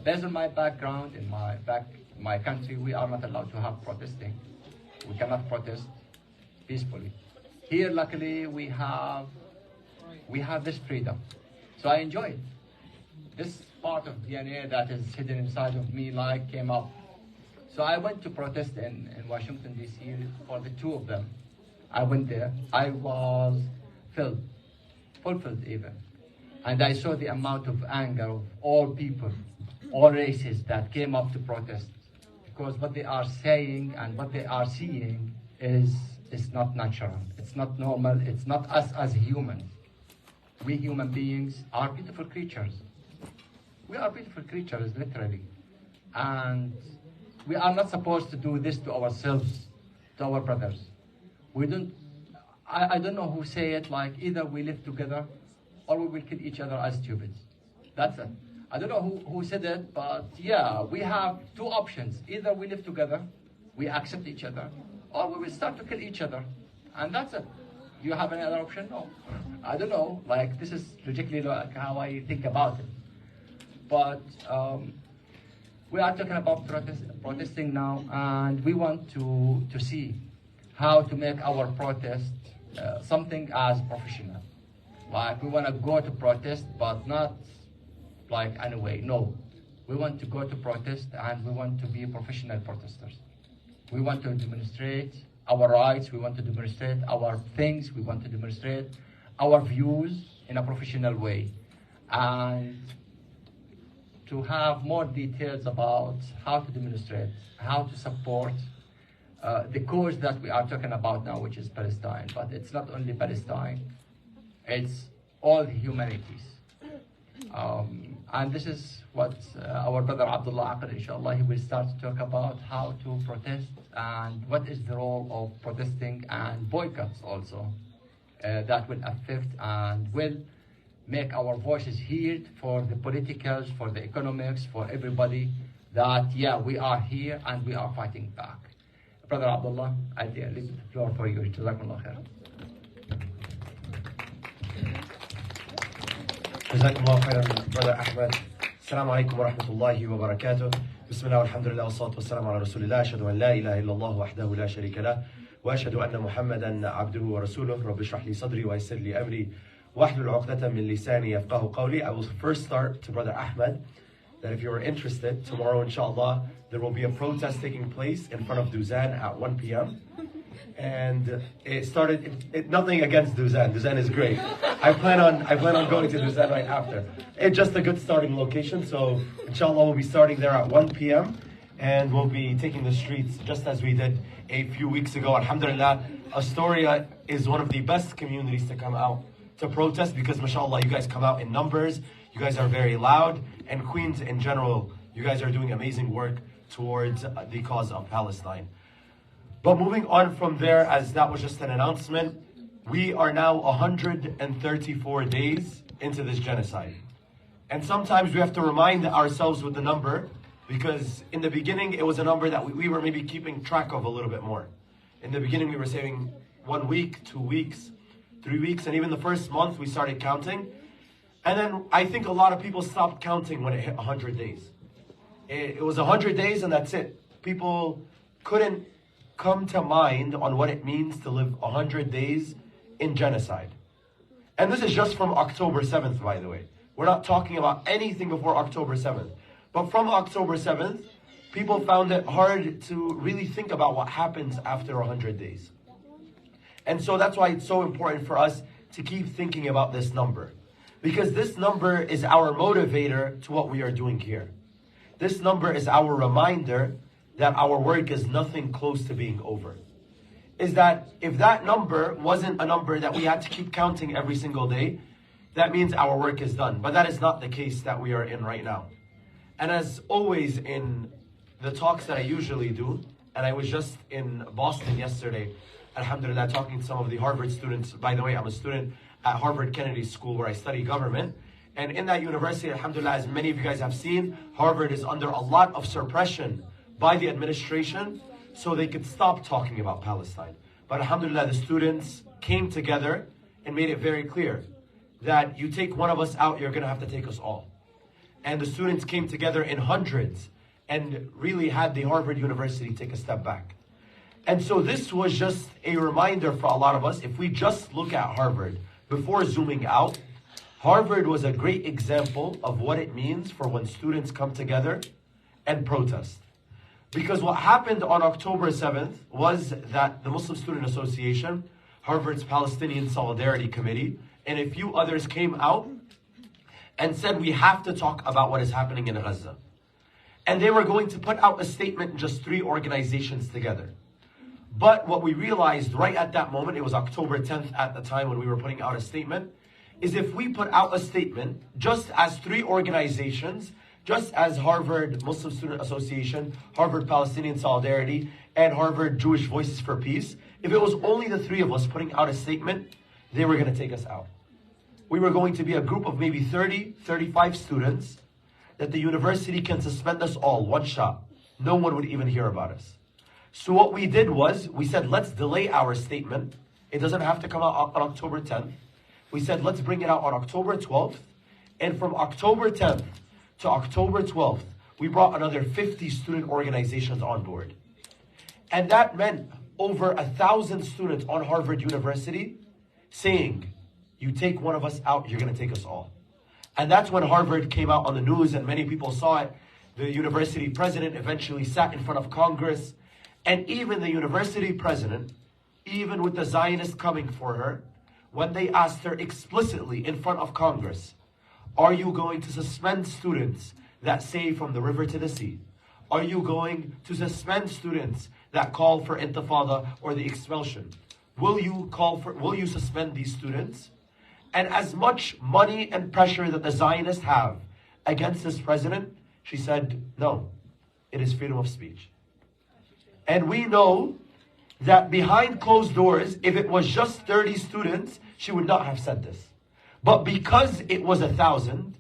Based on my background, in my country, we are not allowed to have protesting. We cannot protest peacefully. Here, luckily, we have this freedom. So I enjoy it. This part of DNA that is hidden inside of me came up. So I went to protest in Washington, D.C. for the two of them. I went there. I was fulfilled even. And I saw the amount of anger of all people, all races that came up to protest. Because what they are saying and what they are seeing is not natural. It's not normal. It's not us as humans. We human beings are beautiful creatures. We are beautiful creatures, literally. And we are not supposed to do this to ourselves, to our brothers. We don't, I don't know who say it, like either we live together or we will kill each other as stupids. That's it. I don't know who said it, but yeah, we have two options. Either we live together, we accept each other, or we will start to kill each other. And that's it. Do you have any other option? No. I don't know. Like, this is logically like how I think about it. But we are talking about protesting now, and we want to see how to make our protest something as professional. Like, we want to go to protest, but not like anyway. No, we want to go to protest, and we want to be professional protesters. We want to demonstrate our rights. We want to demonstrate our things. We want to demonstrate our views in a professional way, and to have more details about how to demonstrate, how to support the cause that we are talking about now, which is Palestine. But it's not only Palestine, it's all the humanities. And this is what our brother Abdullah, inshallah, he will start to talk about how to protest and what is the role of protesting and boycotts also that will affect and will make our voices heard for the politicals, for the economics, for everybody, that yeah, we are here and we are fighting back. Brother Abdullah, I leave the floor for you. Jazakumullah khair. Jazakumullah khairan, Brother Ahmed. Assalamu alaikum wa rahmatullahi wa barakatuh. Bismillah walhamdulillah wa salatu wa salam ala rasulillah. Ashhadu an la ilaha illallah wahdahu la sharika lah. Wa ashhadu anna Muhammadan abduhu wa rasuluh. Rabbi shrah li sadri wa yassir li amri. Wahlul 'uqdatan min lisani yafqahu qawli. I will first start to Brother Ahmed that if you are interested, tomorrow inshallah there will be a protest taking place in front of Duzan at 1 p.m. And it started, nothing against Duzan. Duzan is great. I plan on going to Duzan right after. It's just a good starting location. So inshallah we'll be starting there at 1 p.m. and we'll be taking the streets just as we did a few weeks ago. Alhamdulillah, Astoria is one of the best communities to come out to protest because mashallah you guys come out in numbers. You guys are very loud, and Queens in general, you guys are doing amazing work towards the cause of Palestine. But moving on from there, as that was just an announcement, we are now 134 days into this genocide. And sometimes we have to remind ourselves with the number, because in the beginning it was a number that we were maybe keeping track of a little bit more. In the beginning we were saying 1 week, 2 weeks, 3 weeks, and even the first month we started counting. And then I think a lot of people stopped counting when it hit 100 days. It was 100 days and that's it. People couldn't come to mind on what it means to live 100 days in genocide. And this is just from October 7th, by the way. We're not talking about anything before October 7th. But from October 7th, people found it hard to really think about what happens after 100 days. And so that's why it's so important for us to keep thinking about this number. Because this number is our motivator to what we are doing here. This number is our reminder that our work is nothing close to being over. Is that if that number wasn't a number that we had to keep counting every single day, that means our work is done. But that is not the case that we are in right now. And as always in the talks that I usually do, and I was just in Boston yesterday, alhamdulillah, talking to some of the Harvard students. By the way, I'm a student at Harvard Kennedy School where I study government. And in that university, alhamdulillah, as many of you guys have seen, Harvard is under a lot of suppression by the administration so they could stop talking about Palestine. But alhamdulillah, the students came together and made it very clear that you take one of us out, you're going to have to take us all. And the students came together in hundreds and really had the Harvard University take a step back. And so this was just a reminder for a lot of us. If we just look at Harvard, before zooming out, Harvard was a great example of what it means for when students come together and protest. Because what happened on October 7th was that the Muslim Student Association, Harvard's Palestinian Solidarity Committee, and a few others came out and said we have to talk about what is happening in Gaza. And they were going to put out a statement in just 3 organizations together. But what we realized right at that moment, it was October 10th at the time when we were putting out a statement, is if we put out a statement just as 3 organizations, just as Harvard Muslim Student Association, Harvard Palestinian Solidarity, and Harvard Jewish Voices for Peace, if it was only the 3 of us putting out a statement, they were going to take us out. We were going to be a group of maybe 30, 35 students that the university can suspend us all, one shot. No one would even hear about us. So what we did was, we said, let's delay our statement It doesn't have to come out on October 10th. We said, let's bring it out on October 12th. And from October 10th to October 12th, we brought another 50 student organizations on board. And that meant over 1,000 students on Harvard University saying, you take one of us out, you're going to take us all. And that's when Harvard came out on the news and many people saw it. The university president eventually sat in front of Congress. And even the university president, even with the Zionists coming for her, when they asked her explicitly in front of Congress, are you going to suspend students that say from the river to the sea? Are you going to suspend students that call for intifada or the expulsion? Will you suspend these students? And as much money and pressure that the Zionists have against this president, she said, no, it is freedom of speech. And we know that behind closed doors, if it was just 30 students, she would not have said this. But because it was 1,000,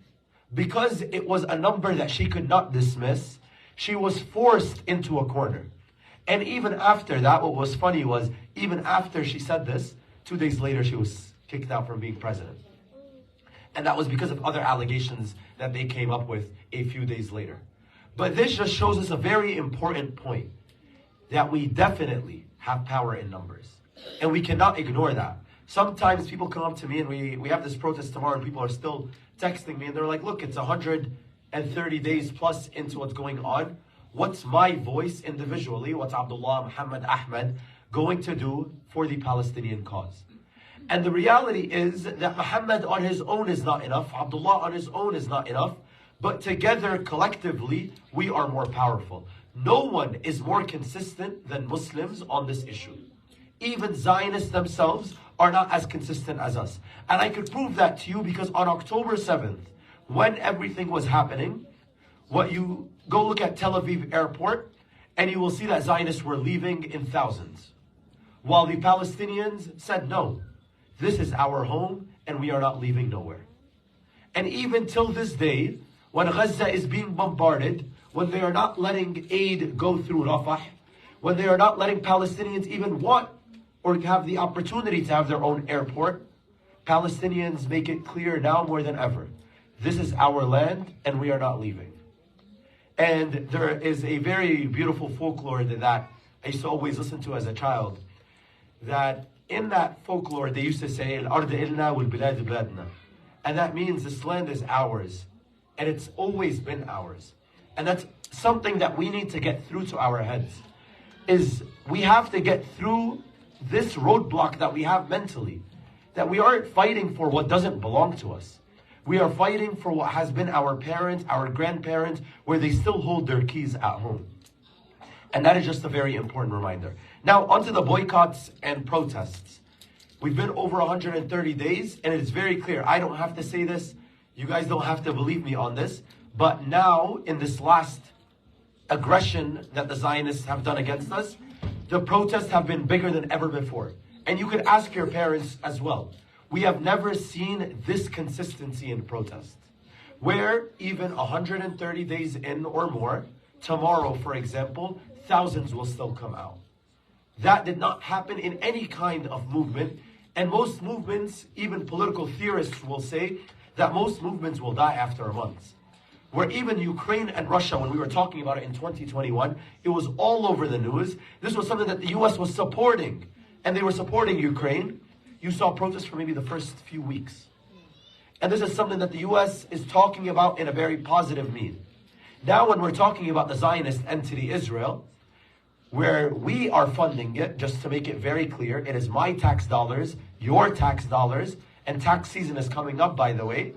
because it was a number that she could not dismiss, she was forced into a corner. And even after that, what was funny was, even after she said this, 2 days later she was kicked out from being president. And that was because of other allegations that they came up with a few days later. But this just shows us a very important point, that we definitely have power in numbers. And we cannot ignore that. Sometimes people come up to me and we have this protest tomorrow and people are still texting me and they're like, look, it's 130 days plus into what's going on. What's my voice individually, what's Abdullah, Muhammad, Ahmed going to do for the Palestinian cause? And the reality is that Muhammad on his own is not enough. Abdullah on his own is not enough. But together, collectively, we are more powerful. No one is more consistent than Muslims on this issue. Even Zionists themselves are not as consistent as us. And I could prove that to you because on October 7th, when everything was happening, you go look at Tel Aviv airport and you will see that Zionists were leaving in thousands. While the Palestinians said, no, this is our home and we are not leaving nowhere. And even till this day, when Gaza is being bombarded, when they are not letting aid go through Rafah, when they are not letting Palestinians even want or have the opportunity to have their own airport, Palestinians make it clear now more than ever, this is our land and we are not leaving. And there is a very beautiful folklore that I used to always listen to as a child, that in that folklore they used to say, Al-Ard ilna wal bilad bladna. And that means this land is ours. And it's always been ours. And that's something that we need to get through to our heads. Is we have to get through this roadblock that we have mentally. That we aren't fighting for what doesn't belong to us. We are fighting for what has been our parents, our grandparents, where they still hold their keys at home. And that is just a very important reminder. Now, onto the boycotts and protests. We've been over 130 days, and it is very clear. I don't have to say this. You guys don't have to believe me on this. But now, in this last aggression that the Zionists have done against us, the protests have been bigger than ever before. And you could ask your parents as well. We have never seen this consistency in protest, where even 130 days in or more, tomorrow, for example, thousands will still come out. That did not happen in any kind of movement. And most movements, even political theorists will say that most movements will die after a month. Where even Ukraine and Russia, when we were talking about it in 2021, it was all over the news. This was something that the US was supporting. And they were supporting Ukraine. You saw protests for maybe the first few weeks. And this is something that the US is talking about in a very positive mean. Now when we're talking about the Zionist entity Israel, where we are funding it, just to make it very clear, it is my tax dollars, your tax dollars, and tax season is coming up, by the way.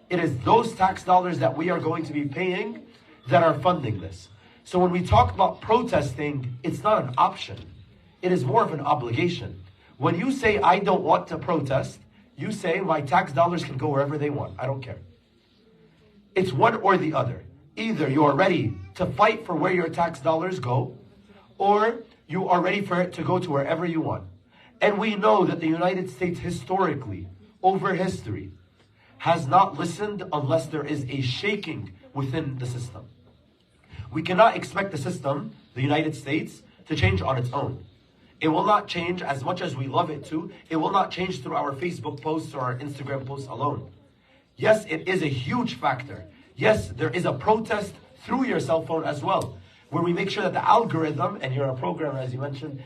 It is those tax dollars that we are going to be paying that are funding this. So when we talk about protesting, it's not an option. It is more of an obligation. When you say, I don't want to protest, you say, my tax dollars can go wherever they want. I don't care. It's one or the other. Either you are ready to fight for where your tax dollars go, or you are ready for it to go to wherever you want. And we know that the United States historically, over history, has not listened unless there is a shaking within the system. We cannot expect the system, the United States, to change on its own. It will not change as much as we love it to. It will not change through our Facebook posts or our Instagram posts alone. Yes, it is a huge factor. Yes, there is a protest through your cell phone as well, where we make sure that the algorithm, and you're a programmer as you mentioned,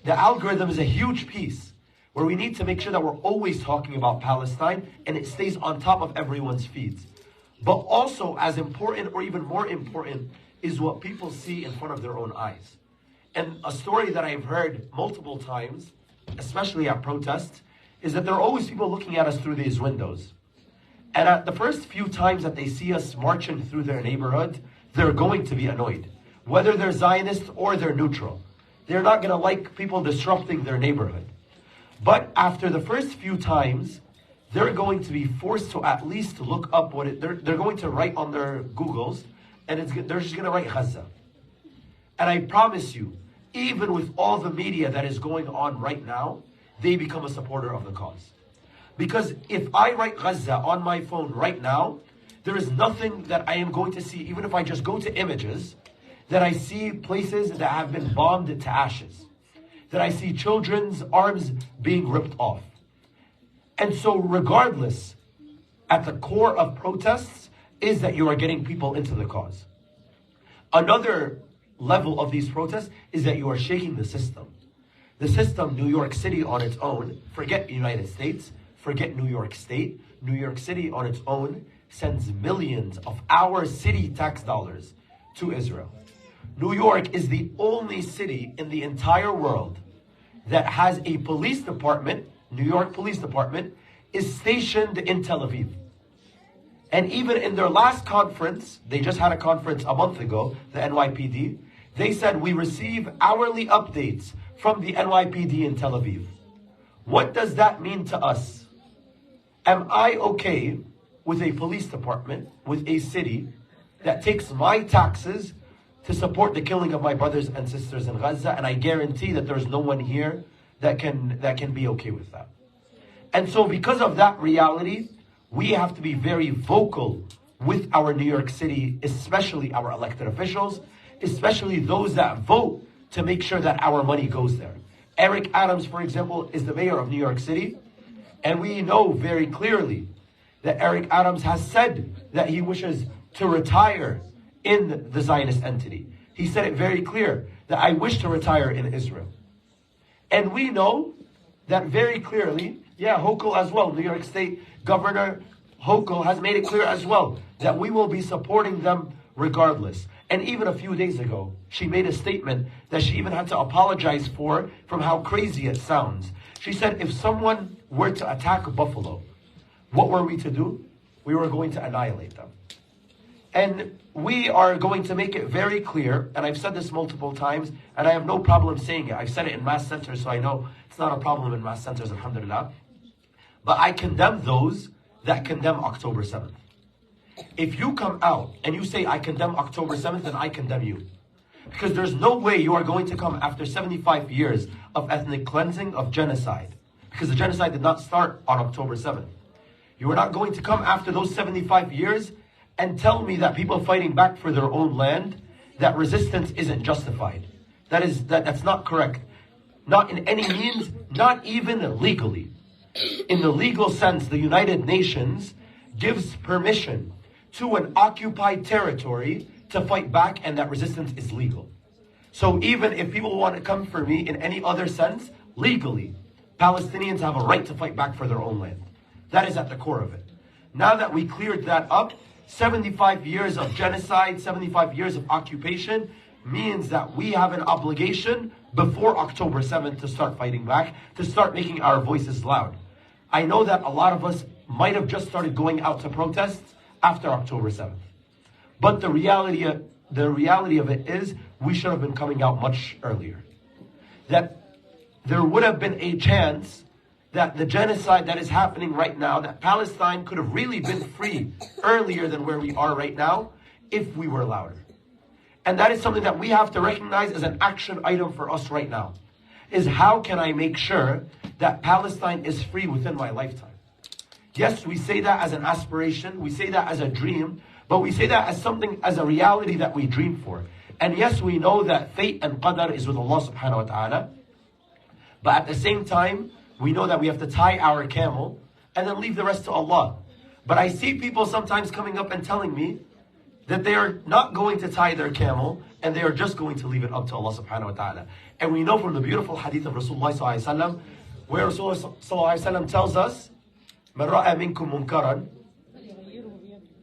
the algorithm is a huge piece, where we need to make sure that we're always talking about Palestine and it stays on top of everyone's feeds. But also as important or even more important is what people see in front of their own eyes. And a story that I've heard multiple times, especially at protests, is that there are always people looking at us through these windows. And at the first few times that they see us marching through their neighborhood, they're going to be annoyed. Whether they're Zionists or they're neutral. They're not going to like people disrupting their neighborhood. But after the first few times, they're going to be forced to at least look up what they're going to write on their Googles, and they're just going to write Gaza. And I promise you, even with all the media that is going on right now, they become a supporter of the cause. Because if I write Gaza on my phone right now, there is nothing that I am going to see, even if I just go to images, that I see places that have been bombed to ashes, that I see children's arms being ripped off. And so regardless, at the core of protests is that you are getting people into the cause. Another level of these protests is that you are shaking the system. The system, New York City on its own, forget the United States, forget New York State, New York City on its own sends millions of our city tax dollars to Israel. New York is the only city in the entire world that has a police department. New York Police Department is stationed in Tel Aviv. And even in their last conference, they just had a conference a month ago, the NYPD, they said we receive hourly updates from the NYPD in Tel Aviv. What does that mean to us? Am I okay with a police department, with a city that takes my taxes to support the killing of my brothers and sisters in Gaza? And I guarantee that there's no one here that can be okay with that. And so because of that reality, we have to be very vocal with our New York City, especially our elected officials, especially those that vote to make sure that our money goes there. Eric Adams, for example, is the mayor of New York City, and we know very clearly that Eric Adams has said that he wishes to retire in the Zionist entity. He said it very clear that I wish to retire in Israel. And we know that very clearly, Hochul as well, New York State Governor Hochul has made it clear as well that we will be supporting them regardless. And even a few days ago, she made a statement that she even had to apologize for from how crazy it sounds. She said, if someone were to attack Buffalo, what were we to do? We were going to annihilate them. And we are going to make it very clear, and I've said this multiple times, and I have no problem saying it. I've said it in mass centers, so I know it's not a problem in mass centers, alhamdulillah. But I condemn those that condemn October 7th. If you come out and you say, I condemn October 7th, then I condemn you. Because there's no way you are going to come after 75 years of ethnic cleansing, of genocide. Because the genocide did not start on October 7th. You are not going to come after those 75 years and tell me that people fighting back for their own land, that resistance isn't justified. That's not correct. Not in any means, not even legally. In the legal sense, the United Nations gives permission to an occupied territory to fight back, and that resistance is legal. So even if people want to come for me in any other sense, legally, Palestinians have a right to fight back for their own land. That is at the core of it. Now that we cleared that up, 75 years of genocide, 75 years of occupation means that we have an obligation before October 7th to start fighting back, to start making our voices loud. I know that a lot of us might have just started going out to protests after October 7th. But the reality of it is we should have been coming out much earlier. That there would have been a chance that the genocide that is happening right now, that Palestine could have really been free earlier than where we are right now if we were louder. And that is something that we have to recognize as an action item for us right now. Is how can I make sure that Palestine is free within my lifetime? Yes, we say that as an aspiration, we say that as a dream, but we say that as something, as a reality that we dream for. And yes, we know that fate and qadar is with Allah subhanahu wa ta'ala. But at the same time, we know that we have to tie our camel and then leave the rest to Allah. But I see people sometimes coming up and telling me that they are not going to tie their camel and they are just going to leave it up to Allah subhanahu wa ta'ala. And we know from the beautiful hadith of Rasulullah sallallahu alaihi wasallam, where Rasulullah sallallahu alaihi wasallam tells us, "Man ra'a minkum munkaran."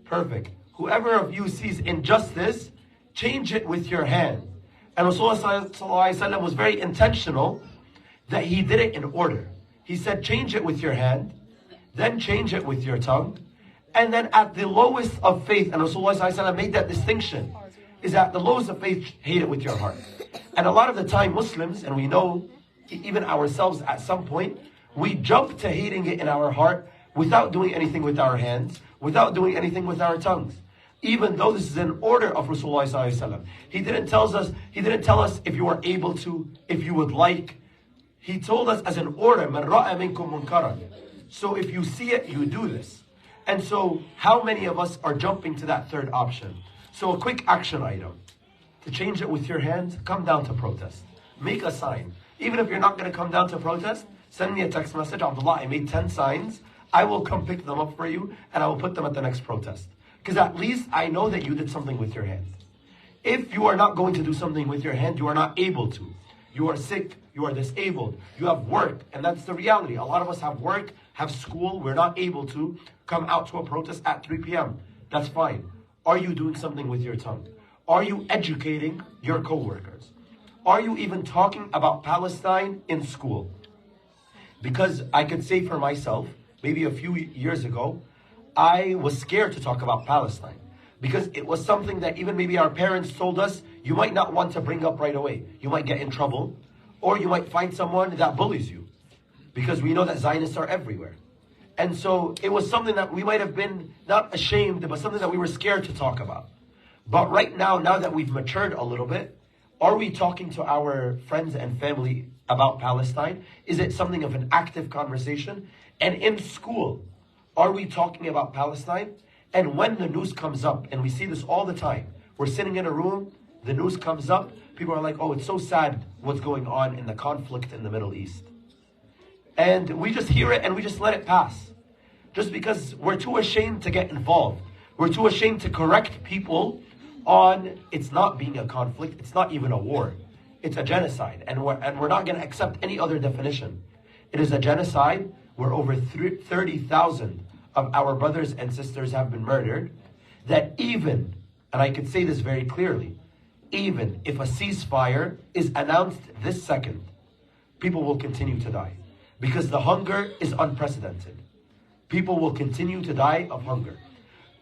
Perfect. Whoever of you sees injustice, change it with your hand. And Rasulullah sallallahu alaihi wasallam was very intentional that he did it in order. He said, change it with your hand, then change it with your tongue, and then at the lowest of faith, and Rasulullah sallallahu alaihi wasallam made that distinction, is at the lowest of faith, hate it with your heart. And a lot of the time Muslims, and we know even ourselves at some point, we jump to hating it in our heart without doing anything with our hands, without doing anything with our tongues. Even though this is an order of Rasulullah sallallahu alaihi wasallam. He didn't tell us if you are able to, if you would like. He told us as an order, "Man ra'a minkum munkaran." So if you see it, you do this. And so how many of us are jumping to that third option? So a quick action item. To change it with your hands, come down to protest. Make a sign. Even if you're not going to come down to protest, send me a text message, Abdullah, I made 10 signs. I will come pick them up for you and I will put them at the next protest. Because at least I know that you did something with your hand. If you are not going to do something with your hand, you are not able to. You are sick, you are disabled, you have work, and that's the reality. A lot of us have work, have school, we're not able to come out to a protest at 3 p.m. That's fine. Are you doing something with your tongue? Are you educating your co-workers? Are you even talking about Palestine in school? Because I could say for myself, maybe a few years ago, I was scared to talk about Palestine. Because it was something that even maybe our parents told us, you might not want to bring up right away. You might get in trouble, or you might find someone that bullies you. Because we know that Zionists are everywhere. And so it was something that we might have been not ashamed, but something that we were scared to talk about. But right now that we've matured a little bit, are we talking to our friends and family about Palestine? Is it something of an active conversation? And in school, are we talking about Palestine? And when the news comes up, and we see this all the time, we're sitting in a room, the news comes up, people are like, oh, it's so sad what's going on in the conflict in the Middle East. And we just hear it and we just let it pass. Just because we're too ashamed to get involved. We're too ashamed to correct people on it's not being a conflict, it's not even a war. It's a genocide. And we're not going to accept any other definition. It is a genocide where over 30,000 of our brothers and sisters have been murdered, that even, and I could say this very clearly, even if a ceasefire is announced this second, people will continue to die. Because the hunger is unprecedented. People will continue to die of hunger.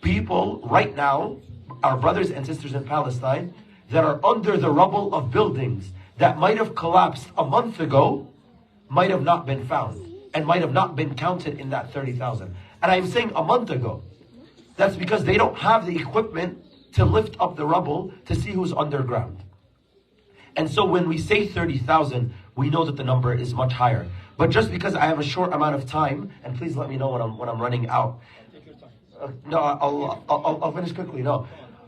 People right now, our brothers and sisters in Palestine, that are under the rubble of buildings that might have collapsed a month ago, might have not been found, and might have not been counted in that 30,000. And I'm saying a month ago. That's because they don't have the equipment to lift up the rubble to see who's underground. And so when we say 30,000, we know that the number is much higher. But just because I have a short amount of time, and please let me know when I'm running out. No, I'll finish quickly. No,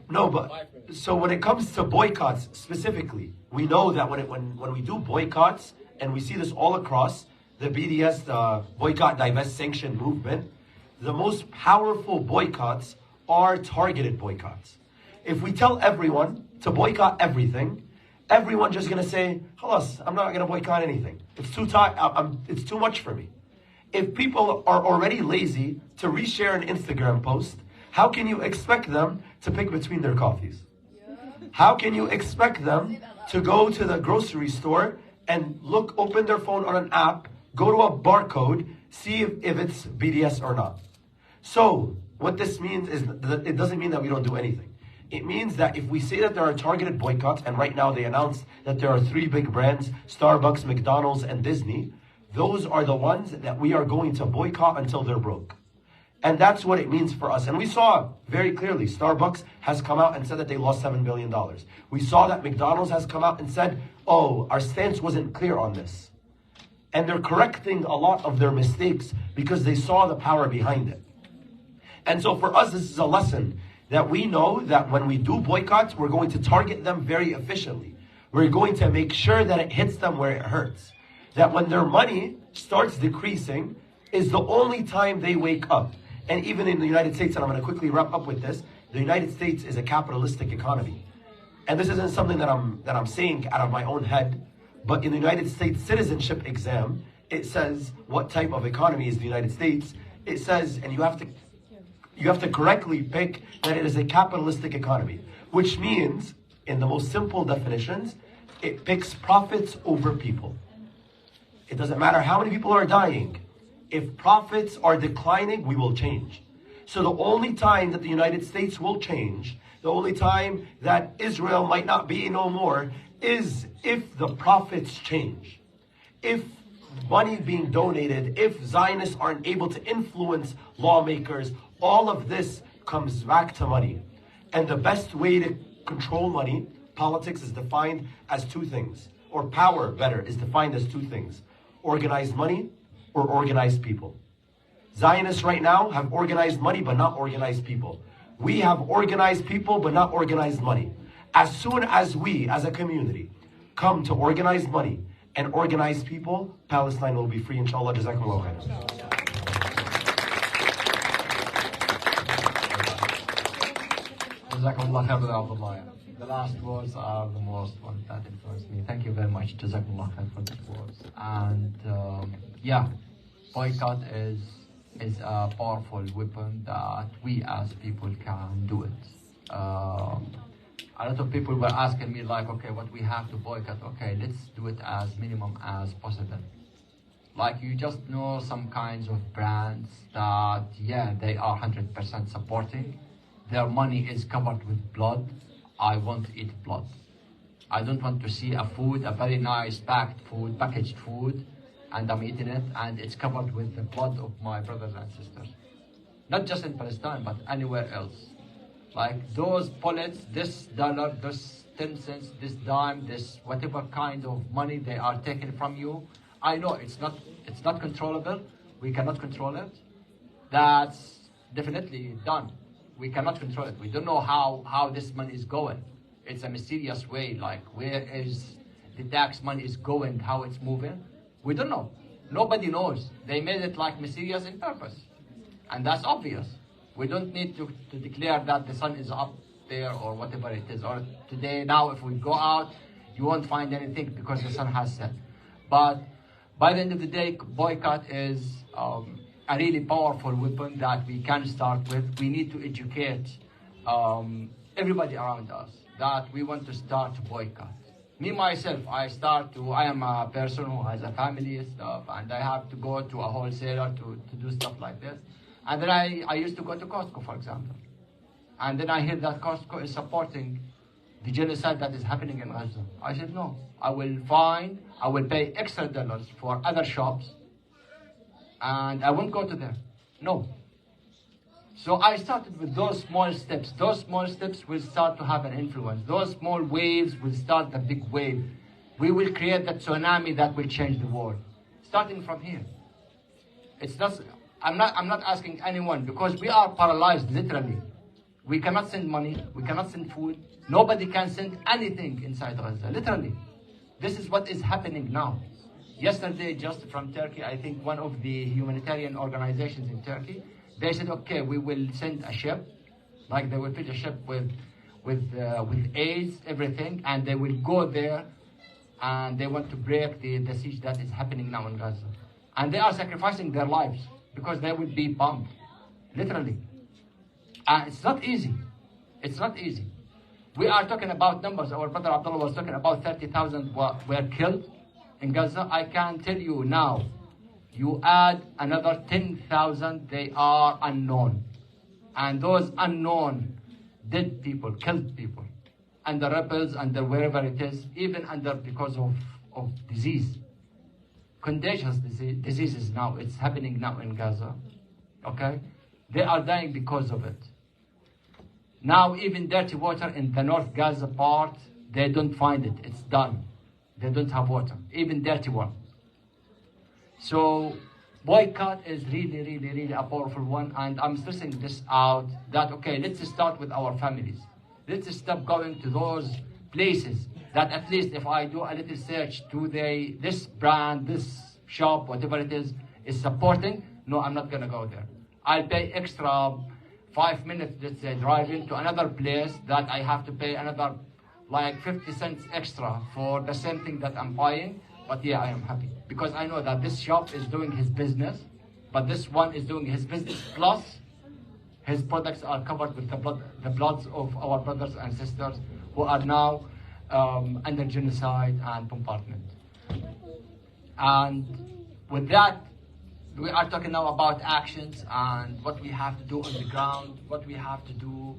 but so when it comes to boycotts specifically, we know that when we do boycotts, and we see this all across the BDS, the Boycott, Divest, Sanction movement, the most powerful boycotts are targeted boycotts. If we tell everyone to boycott everything, everyone's just going to say, "Halas, I'm not going to boycott anything. It's too much for me." If people are already lazy to reshare an Instagram post, how can you expect them to pick between their coffees? How can you expect them to go to the grocery store and open their phone on an app, go to a barcode, see if it's BDS or not? So what this means is that it doesn't mean that we don't do anything. It means that if we say that there are targeted boycotts, and right now they announced that there are 3 big brands, Starbucks, McDonald's, and Disney, those are the ones that we are going to boycott until they're broke. And that's what it means for us. And we saw very clearly, Starbucks has come out and said that they lost $7 billion. We saw that McDonald's has come out and said, oh, our stance wasn't clear on this. And they're correcting a lot of their mistakes because they saw the power behind it. And so for us, this is a lesson that we know that when we do boycotts, we're going to target them very efficiently. We're going to make sure that it hits them where it hurts. that when their money starts decreasing is the only time they wake up. And even in the United States, and I'm going to quickly wrap up with this, the United States is a capitalistic economy. And this isn't something that I'm saying out of my own head, but in the United States citizenship exam, it says what type of economy is the United States. It says, and you have to correctly pick that it is a capitalistic economy, which means, in the most simple definitions, it picks profits over people. It doesn't matter how many people are dying. If profits are declining, we will change. So the only time that the United States will change, the only time that Israel might not be no more, is if the profits change. If money being donated, if Zionists aren't able to influence lawmakers, all of this comes back to money. And the best way to control money, politics is defined as two things, or power, better, is defined as two things: organized money or organized people. Zionists right now have organized money but not organized people. We have organized people but not organized money. As soon as we, as a community, come to organized money and organized people, Palestine will be free, inshallah. Jazakumullah khair. Jazakumullah khair, Brother Abdullah. The last words are the most ones that influenced me. Thank you very much, Jazakumullah khair, for these words. And yeah, boycott is a powerful weapon that we as people can do it. A lot of people were asking me like, okay, what we have to boycott? Okay, let's do it as minimum as possible. Like, you just know some kinds of brands that, yeah, they are 100% supporting. Their money is covered with blood. I won't eat blood. I don't want to see a food, a very nice packaged food, and I'm eating it, and it's covered with the blood of my brothers and sisters. Not just in Palestine, but anywhere else. Like those bullets, this dollar, this 10 cents, this dime, this whatever kind of money they are taking from you, I know it's not controllable. We cannot control it. That's definitely done. We cannot control it. We don't know how this money is going. It's a mysterious way, like where is the tax money is going, how it's moving. We don't know. Nobody knows. They made it like mysterious in purpose. And that's obvious. We don't need to declare that the sun is up there or whatever it is. Or today, now, if we go out, you won't find anything because the sun has set. But by the end of the day, boycott is a really powerful weapon that we can start with. We need to educate everybody around us that we want to start to boycott. Me, myself, I am a person who has a family and stuff, and I have to go to a wholesaler to do stuff like this. And then I used to go to Costco, for example. And then I hear that Costco is supporting the genocide that is happening in Gaza. I said, no, I will pay extra dollars for other shops, and I won't go to them. No. So I started with those small steps. Those small steps will start to have an influence. Those small waves will start the big wave. We will create that tsunami that will change the world. Starting from here. It's just, I'm not asking anyone, because we are paralyzed, literally. We cannot send money, we cannot send food. Nobody can send anything inside Gaza, literally. This is what is happening now. Yesterday, just from Turkey, I think one of the humanitarian organizations in Turkey, they said, okay, we will send a ship, like they will fill a ship with aids, everything, and they will go there, and they want to break the siege that is happening now in Gaza. And they are sacrificing their lives, because they will be bombed, literally. It's not easy. It's not easy. We are talking about numbers. Our brother Abdullah was talking about 30,000 were killed in Gaza. I can tell you now, you add another 10,000, they are unknown. And those unknown dead people, killed people, under rebels, under wherever it is, even under because of disease. Contagious diseases now, it's happening now in Gaza, okay? They are dying because of it. Now even dirty water in the North Gaza part, they don't find it, it's done. They don't have water, even dirty one. So boycott is really a powerful one, and I'm stressing this out, that okay, let's start with our families. Let's stop going to those places that at least if I do a little search, this brand, this shop, whatever it is supporting, no, I'm not gonna go there. I'll pay extra 5 minutes, let's say, driving to another place that I have to pay another like 50 cents extra for the same thing that I'm buying. But yeah, I am happy because I know that this shop is doing his business, but this one is doing his business plus his products are covered with the bloods of our brothers and sisters who are now under genocide and bombardment. And with that, we are talking now about actions and what we have to do on the ground, what we have to do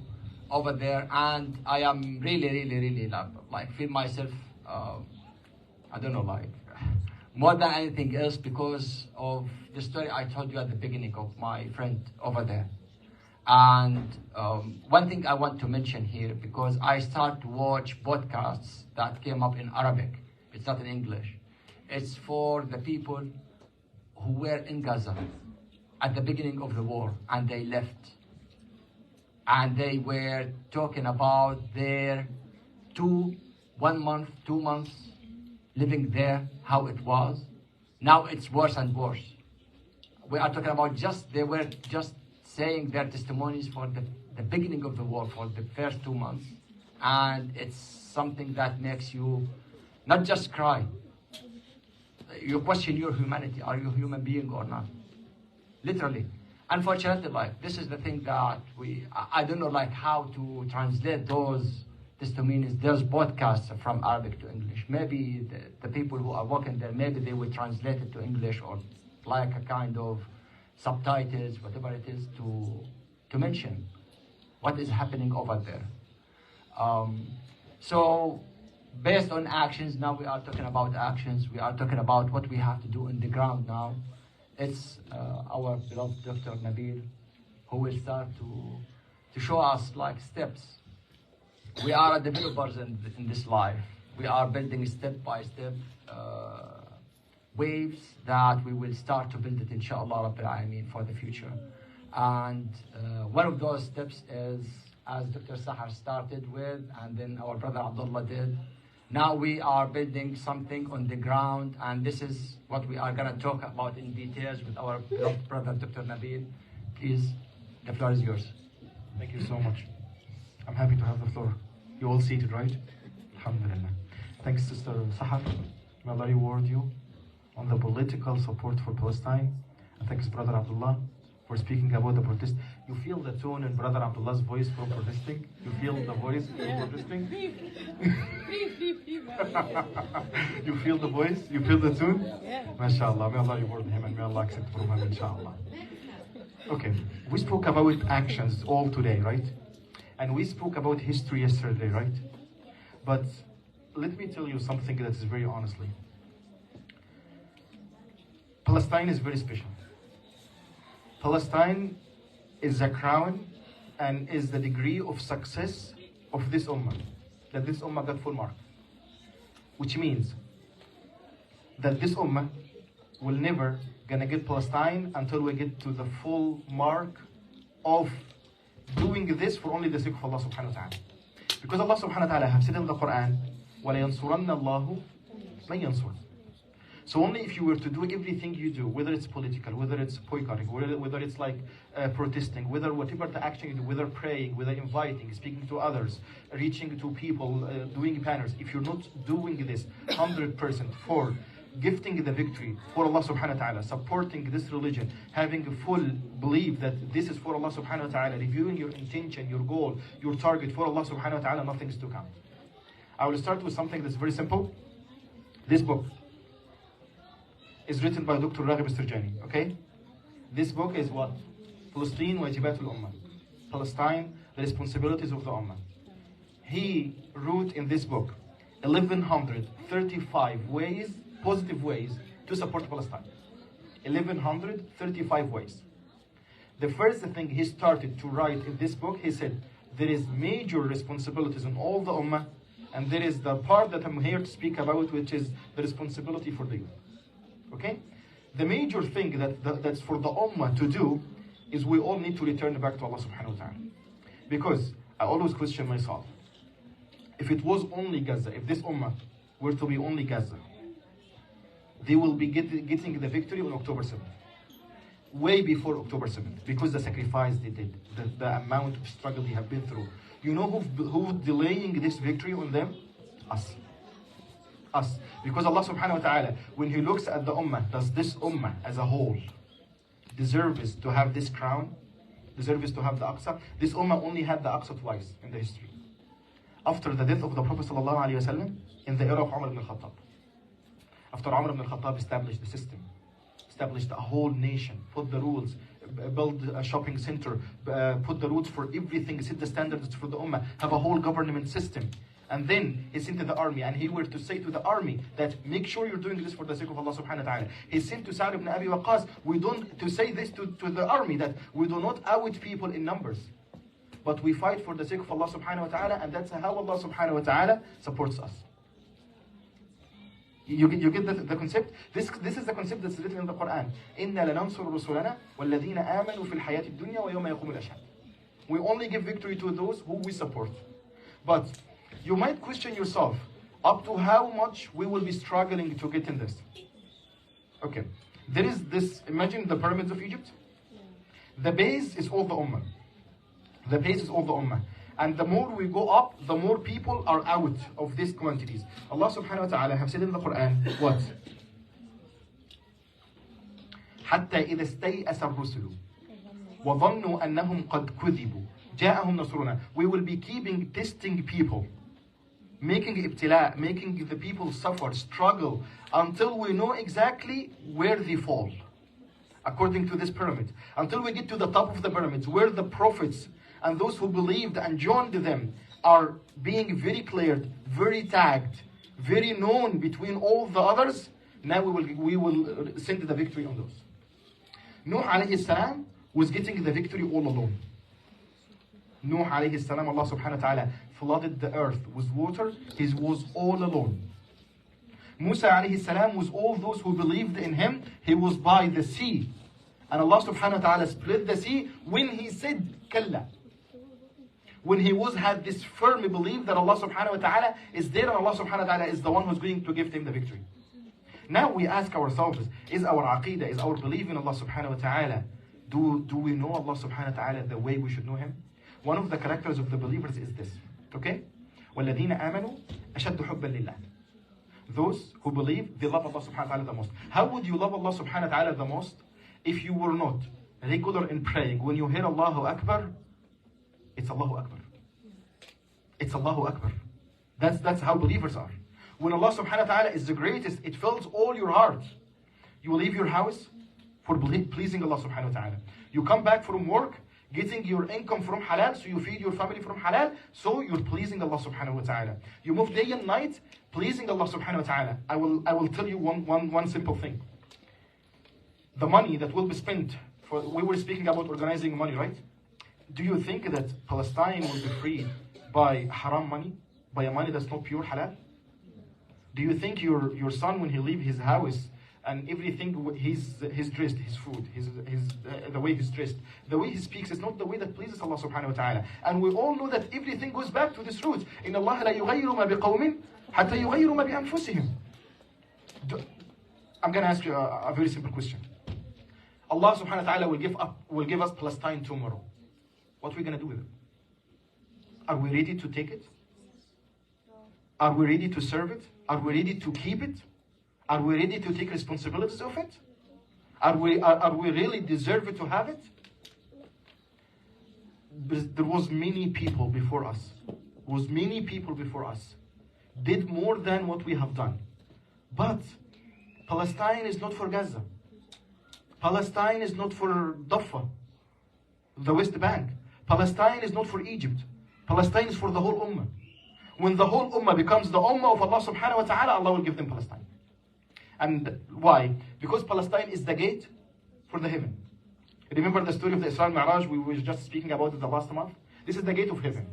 over there. And I am really like feel myself, I don't know, like more than anything else because of the story I told you at the beginning of my friend over there. And one thing I want to mention here, because I start to watch podcasts that came up in Arabic. It's not in English. It's for the people who were in Gaza at the beginning of the war and they left. And they were talking about their 1 month, 2 months living there, how it was. Now it's worse and worse. We are talking about they were just saying their testimonies for the beginning of the war, for the first 2 months. And it's something that makes you not just cry. You question your humanity. Are you a human being or not? Literally. Unfortunately, like, this is the thing that I don't know, like, how to translate those testimonies, those podcasts from Arabic to English. Maybe the people who are working there, maybe they will translate it to English or like a kind of subtitles, whatever it is, to mention what is happening over there. So based on actions, now we are talking about actions. We are talking about what we have to do on the ground now. It's our beloved Dr. Nabil who will start to show us like steps. We are developers in this life. We are building step by step waves that we will start to build it, inshallah Rabbil Alameen, for the future. And one of those steps is, as Dr. Sahar started with, and then our brother Abdullah did, now we are building something on the ground, and this is what we are going to talk about in details with our beloved brother Dr. Nabil. Please, the floor is yours. Thank you so much. I'm happy to have the floor. You all seated, right? Alhamdulillah. Thanks, Sister Sahar. May Allah reward you on the political support for Palestine. And thanks, Brother Abdullah, for speaking about the protest. You feel the tone in Brother Abdullah's voice from protesting? You feel the voice from protesting? You feel the voice? You feel the tune? Yeah. MashaAllah. May Allah reward him and may Allah accept from him, inshallah. Okay, we spoke about actions all today, right? And we spoke about history yesterday, right? But let me tell you something that is very honestly. Palestine is very special. Palestine is the crown and is the degree of success of this ummah. That this ummah got full mark. Which means that this ummah will never gonna get Palestine until we get to the full mark of doing this for only the sake of Allah subhanahu wa ta'ala. Because Allah subhanahu wa ta'ala have said in the Quran, وَلَيَنْصُرَنَّ اللَّهُ مَنْ يَنْصُرُ. So only if you were to do everything you do, whether it's political, whether it's boycotting, whether it's like protesting, whether whatever the action you do, whether praying, whether inviting, speaking to others, reaching to people, doing banners, if you're not doing this 100% for gifting the victory for Allah subhanahu wa ta'ala, supporting this religion, having a full belief that this is for Allah subhanahu wa ta'ala, reviewing your intention, your goal, your target for Allah subhanahu wa ta'ala, nothing's to come. I will start with something that's very simple. This book is written by Dr. Raghib Sirjani, okay? This book is what? Palestine Wajibat al-Ummah. Palestine, the responsibilities of the Ummah. He wrote in this book 1135 ways, positive ways to support Palestine. 1135 ways. The first thing he started to write in this book, he said, there is major responsibilities on all the Ummah, and there is the part that I'm here to speak about, which is the responsibility for the youth. Okay? The major thing that's for the Ummah to do is we all need to return back to Allah subhanahu wa ta'ala. Because I always question myself. if it was only Gaza, if this ummah were to be only Gaza, they will be getting the victory on October 7th. Way before October 7th, because the sacrifice they did, the amount of struggle they have been through. You know who's delaying this victory on them? Us. Us. Because Allah subhanahu wa ta'ala, when He looks at the ummah, does this ummah as a whole deserves to have this crown? Deserves to have the Aqsa? This ummah only had the Aqsa twice in the history. After the death of the Prophet sallallahu alaihi wasallam, in the era of Umar ibn al-Khattab. After Umar ibn al-Khattab established the system, established a whole nation, put the rules, build a shopping center, put the rules for everything, set the standards for the ummah, have a whole government system. And then he sent to the army, and he were to say to the army that make sure you're doing this for the sake of Allah subhanahu wa ta'ala. He sent to Sa'd ibn Abi Waqqas, to say this to the army, that we do not out people in numbers, but we fight for the sake of Allah subhanahu wa ta'ala, and that's how Allah subhanahu wa ta'ala supports us. You get the concept? This is the concept that's written in the Quran. إِنَّا لَنَنْصُرُ رُسُلَنَا وَالَّذِينَ آمَنُوا فِي الْحَيَاةِ الدُّنْيَا وَيَوْمَ يَقُومُ الْأَشْهَادُ. We only give victory to those who we support. But you might question yourself, up to how much we will be struggling to get in this? Okay, there is this, imagine the pyramids of Egypt. The base is all the ummah. The base is all the ummah. And the more we go up, the more people are out of these quantities. Allah subhanahu wa ta'ala have said in the Quran, what? حتى إذا استيأس الرسل وظنوا أنهم قد كذبوا جاءهم نصرنا. We will be keeping testing people, making ibtila, making the people suffer, struggle, until we know exactly where they fall. According to this pyramid, until we get to the top of the pyramids, where the prophets and those who believed and joined them are being very cleared, very tagged, very known between all the others. Now we will send the victory on those. Nuh alayhi salam was getting the victory all alone. Nuh alayhi salam, Allah subhanahu wa ta'ala flooded the earth with water. He was all alone. Musa alayhi salam was all those who believed in him. He was by the sea. And Allah subhanahu wa ta'ala split the sea when he said, Kalla. When he had this firm belief that Allah subhanahu wa ta'ala is there, and Allah subhanahu wa ta'ala is the one who's going to give him the victory. Now we ask ourselves, is our aqidah, is our belief in Allah subhanahu wa ta'ala, do we know Allah subhanahu wa ta'ala the way we should know him? One of the characters of the believers is this, okay? وَالَّذِينَ آمَنُوا أَشَدُّ حُبًّا لِلَّهِ. Those who believe, they love Allah subhanahu wa ta'ala the most. How would you love Allah subhanahu wa ta'ala the most if you were not regular in praying? When you hear Allahu Akbar, it's Allahu Akbar. It's Allahu Akbar. That's how believers are. When Allah subhanahu wa ta'ala is the greatest, it fills all your heart. You leave your house for pleasing Allah subhanahu wa ta'ala. You come back from work, getting your income from halal, so you feed your family from halal, so you're pleasing Allah subhanahu wa ta'ala. You move day and night, pleasing Allah subhanahu wa ta'ala. I will tell you one simple thing. The money that will be spent, we were speaking about organizing money, right? Do you think that Palestine will be freed by haram money, by a money that's not pure halal? Do you think your son, when he leaves his house and everything, he's dressed, his food, the way he's dressed, the way he speaks, is not the way that pleases Allah subhanahu wa ta'ala? And we all know that everything goes back to this root. إِنَّ اللَّهَ لَا يُغَيِّرُ مَا بِقَوْمٍ حَتَّى يُغَيِّرُ مَا بِأَنفُسِهِمْ. I'm going to ask you a very simple question. Allah subhanahu wa ta'ala will give us Palestine tomorrow. What are we going to do with it? Are we ready to take it? Are we ready to serve it? Are we ready to keep it? Are we ready to take responsibilities of it? Are we really deserve it to have it? There was many people before us. Did more than what we have done. But Palestine is not for Gaza. Palestine is not for Daffa, the West Bank. Palestine is not for Egypt. Palestine is for the whole Ummah. When the whole Ummah becomes the Ummah of Allah subhanahu wa ta'ala, Allah will give them Palestine. And why? Because Palestine is the gate for the heaven. Remember the story of the Isra al-Mi'raj we were just speaking about it the last month? This is the gate of heaven.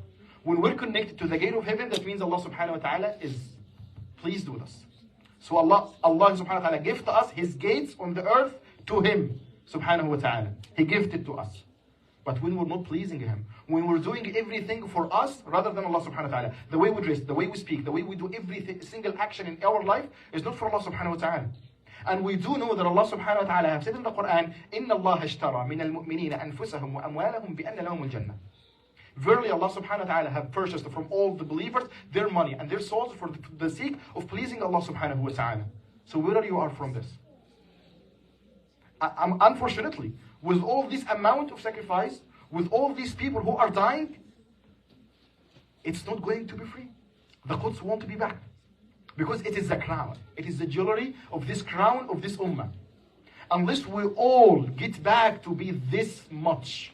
When we're connected to the gate of heaven, that means Allah subhanahu wa ta'ala is pleased with us. So Allah subhanahu wa ta'ala gave to us His gates on the earth to Him subhanahu wa ta'ala. He gifted to us. But when we're not pleasing Him, when we're doing everything for us rather than Allah subhanahu wa ta'ala, the way we dress, the way we speak, the way we do every single action in our life is not for Allah subhanahu wa ta'ala. And we do know that Allah subhanahu wa ta'ala has said in the Quran, إِنَّ اللَّهَ اشْتَرَى مِنَ الْمُؤْمِنِينَ أَنفُسَهُم وَأَمْوَالَهُم بِأَنَّ لَهُمُ الْجَنَّةِ. Verily Allah subhanahu wa ta'ala have purchased from all the believers their money and their souls for the sake of pleasing Allah subhanahu wa ta'ala. So where you are from this? Unfortunately, with all this amount of sacrifice, with all these people who are dying, it's not going to be free. The Quds won't be back. Because it is the crown. It is the jewelry of this crown of this ummah. Unless we all get back to be this much,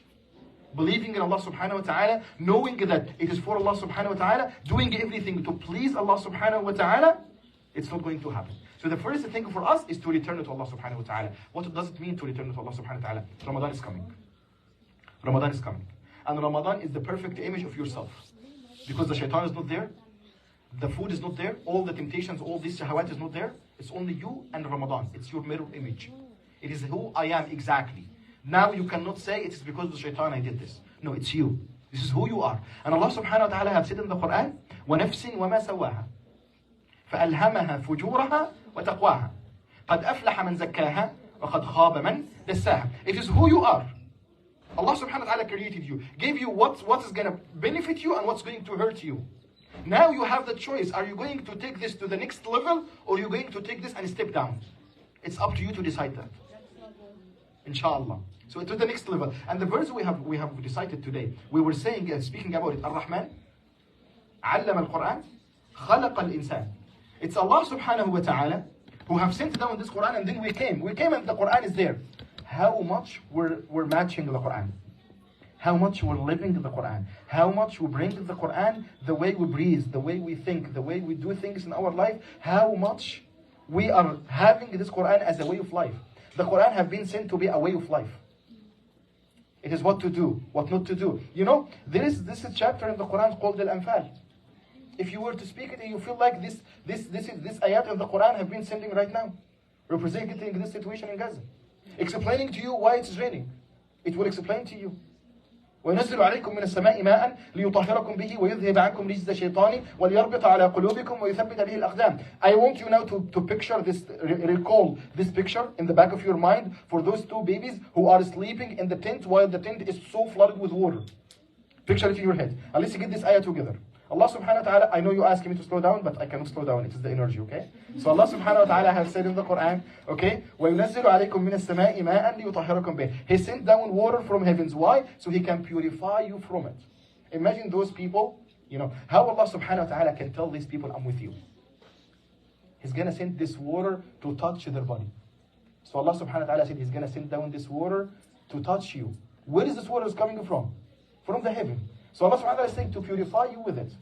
believing in Allah subhanahu wa ta'ala, knowing that it is for Allah subhanahu wa ta'ala, doing everything to please Allah subhanahu wa ta'ala, it's not going to happen. So the first thing for us is to return to Allah subhanahu wa ta'ala. What does it mean to return to Allah subhanahu wa ta'ala? Ramadan is coming. Ramadan is coming. And Ramadan is the perfect image of yourself. Because the shaitan is not there, the food is not there, all the temptations, all this shahawat is not there. It's only you and Ramadan. It's your mirror image. It is who I am exactly. Now you cannot say it is because of the shaitan I did this. No, it's you. This is who you are. And Allah subhanahu wa ta'ala has said in the Quran, وَنَفْسٍ وَمَا سَوَّاهَا فَأَلْهَمَهَا فُجُورَهَا وَتَقْوَاهَا قَدْ أَفْلَحَ مَنْ زَكَّاهَا وَقَدْ خَابَ مَنْ دَسَّاهَا. It is who you are. Allah subhanahu wa ta'ala created you, gave you what is going to benefit you and what's going to hurt you. Now you have the choice. Are you going to take this to the next level, or are you going to take this and step down? It's up to you to decide that. Inshallah. So to the next level. And the verse we have decided today, we were saying, speaking about it, Ar-Rahman, علم القرآن, خلق الإنسان. It's Allah subhanahu wa ta'ala who have sent down this Quran, and then we came and the Quran is there. How much we're matching the Quran. How much we're living the Quran. How much we bring the Quran, the way we breathe, the way we think, the way we do things in our life. How much we are having this Quran as a way of life. The Quran have been sent to be a way of life. It is what to do, what not to do. You know, there is this chapter in the Quran called Al-Anfal. If you were to speak it, you feel like this ayat of the Quran have been sending right now, representing this situation in Gaza, explaining to you why it's raining. It will explain to you. وينزل عليكم من السماء ماء ليطهركم به ويذهب عنكم رجز الشيطان وليربط على قلوبكم ويثبت به الأقدام. I want you now to picture this, recall this picture in the back of your mind for those two babies who are sleeping in the tent while the tent is so flooded with water. Picture it in your head. And let's get this ayah together. Allah subhanahu wa ta'ala, I know you asked me to slow down, but I cannot slow down. It is the energy, okay? So Allah subhanahu wa ta'ala has said in the Quran, okay, وَيُنَزِّلُ عَلَيْكُم مِّنَ السَّمَاءِ مَاءً لِيُطَهِّرَكُم بِهِ. He sent down water from heavens. Why? So He can purify you from it. Imagine those people, you know, how Allah subhanahu wa ta'ala can tell these people, I'm with you. He's going to send this water to touch their body. So Allah subhanahu wa ta'ala said He's going to send down this water to touch you. Where is this water coming from? From the heaven. So Allah subhanahu wa ta'ala is saying to purify you with it.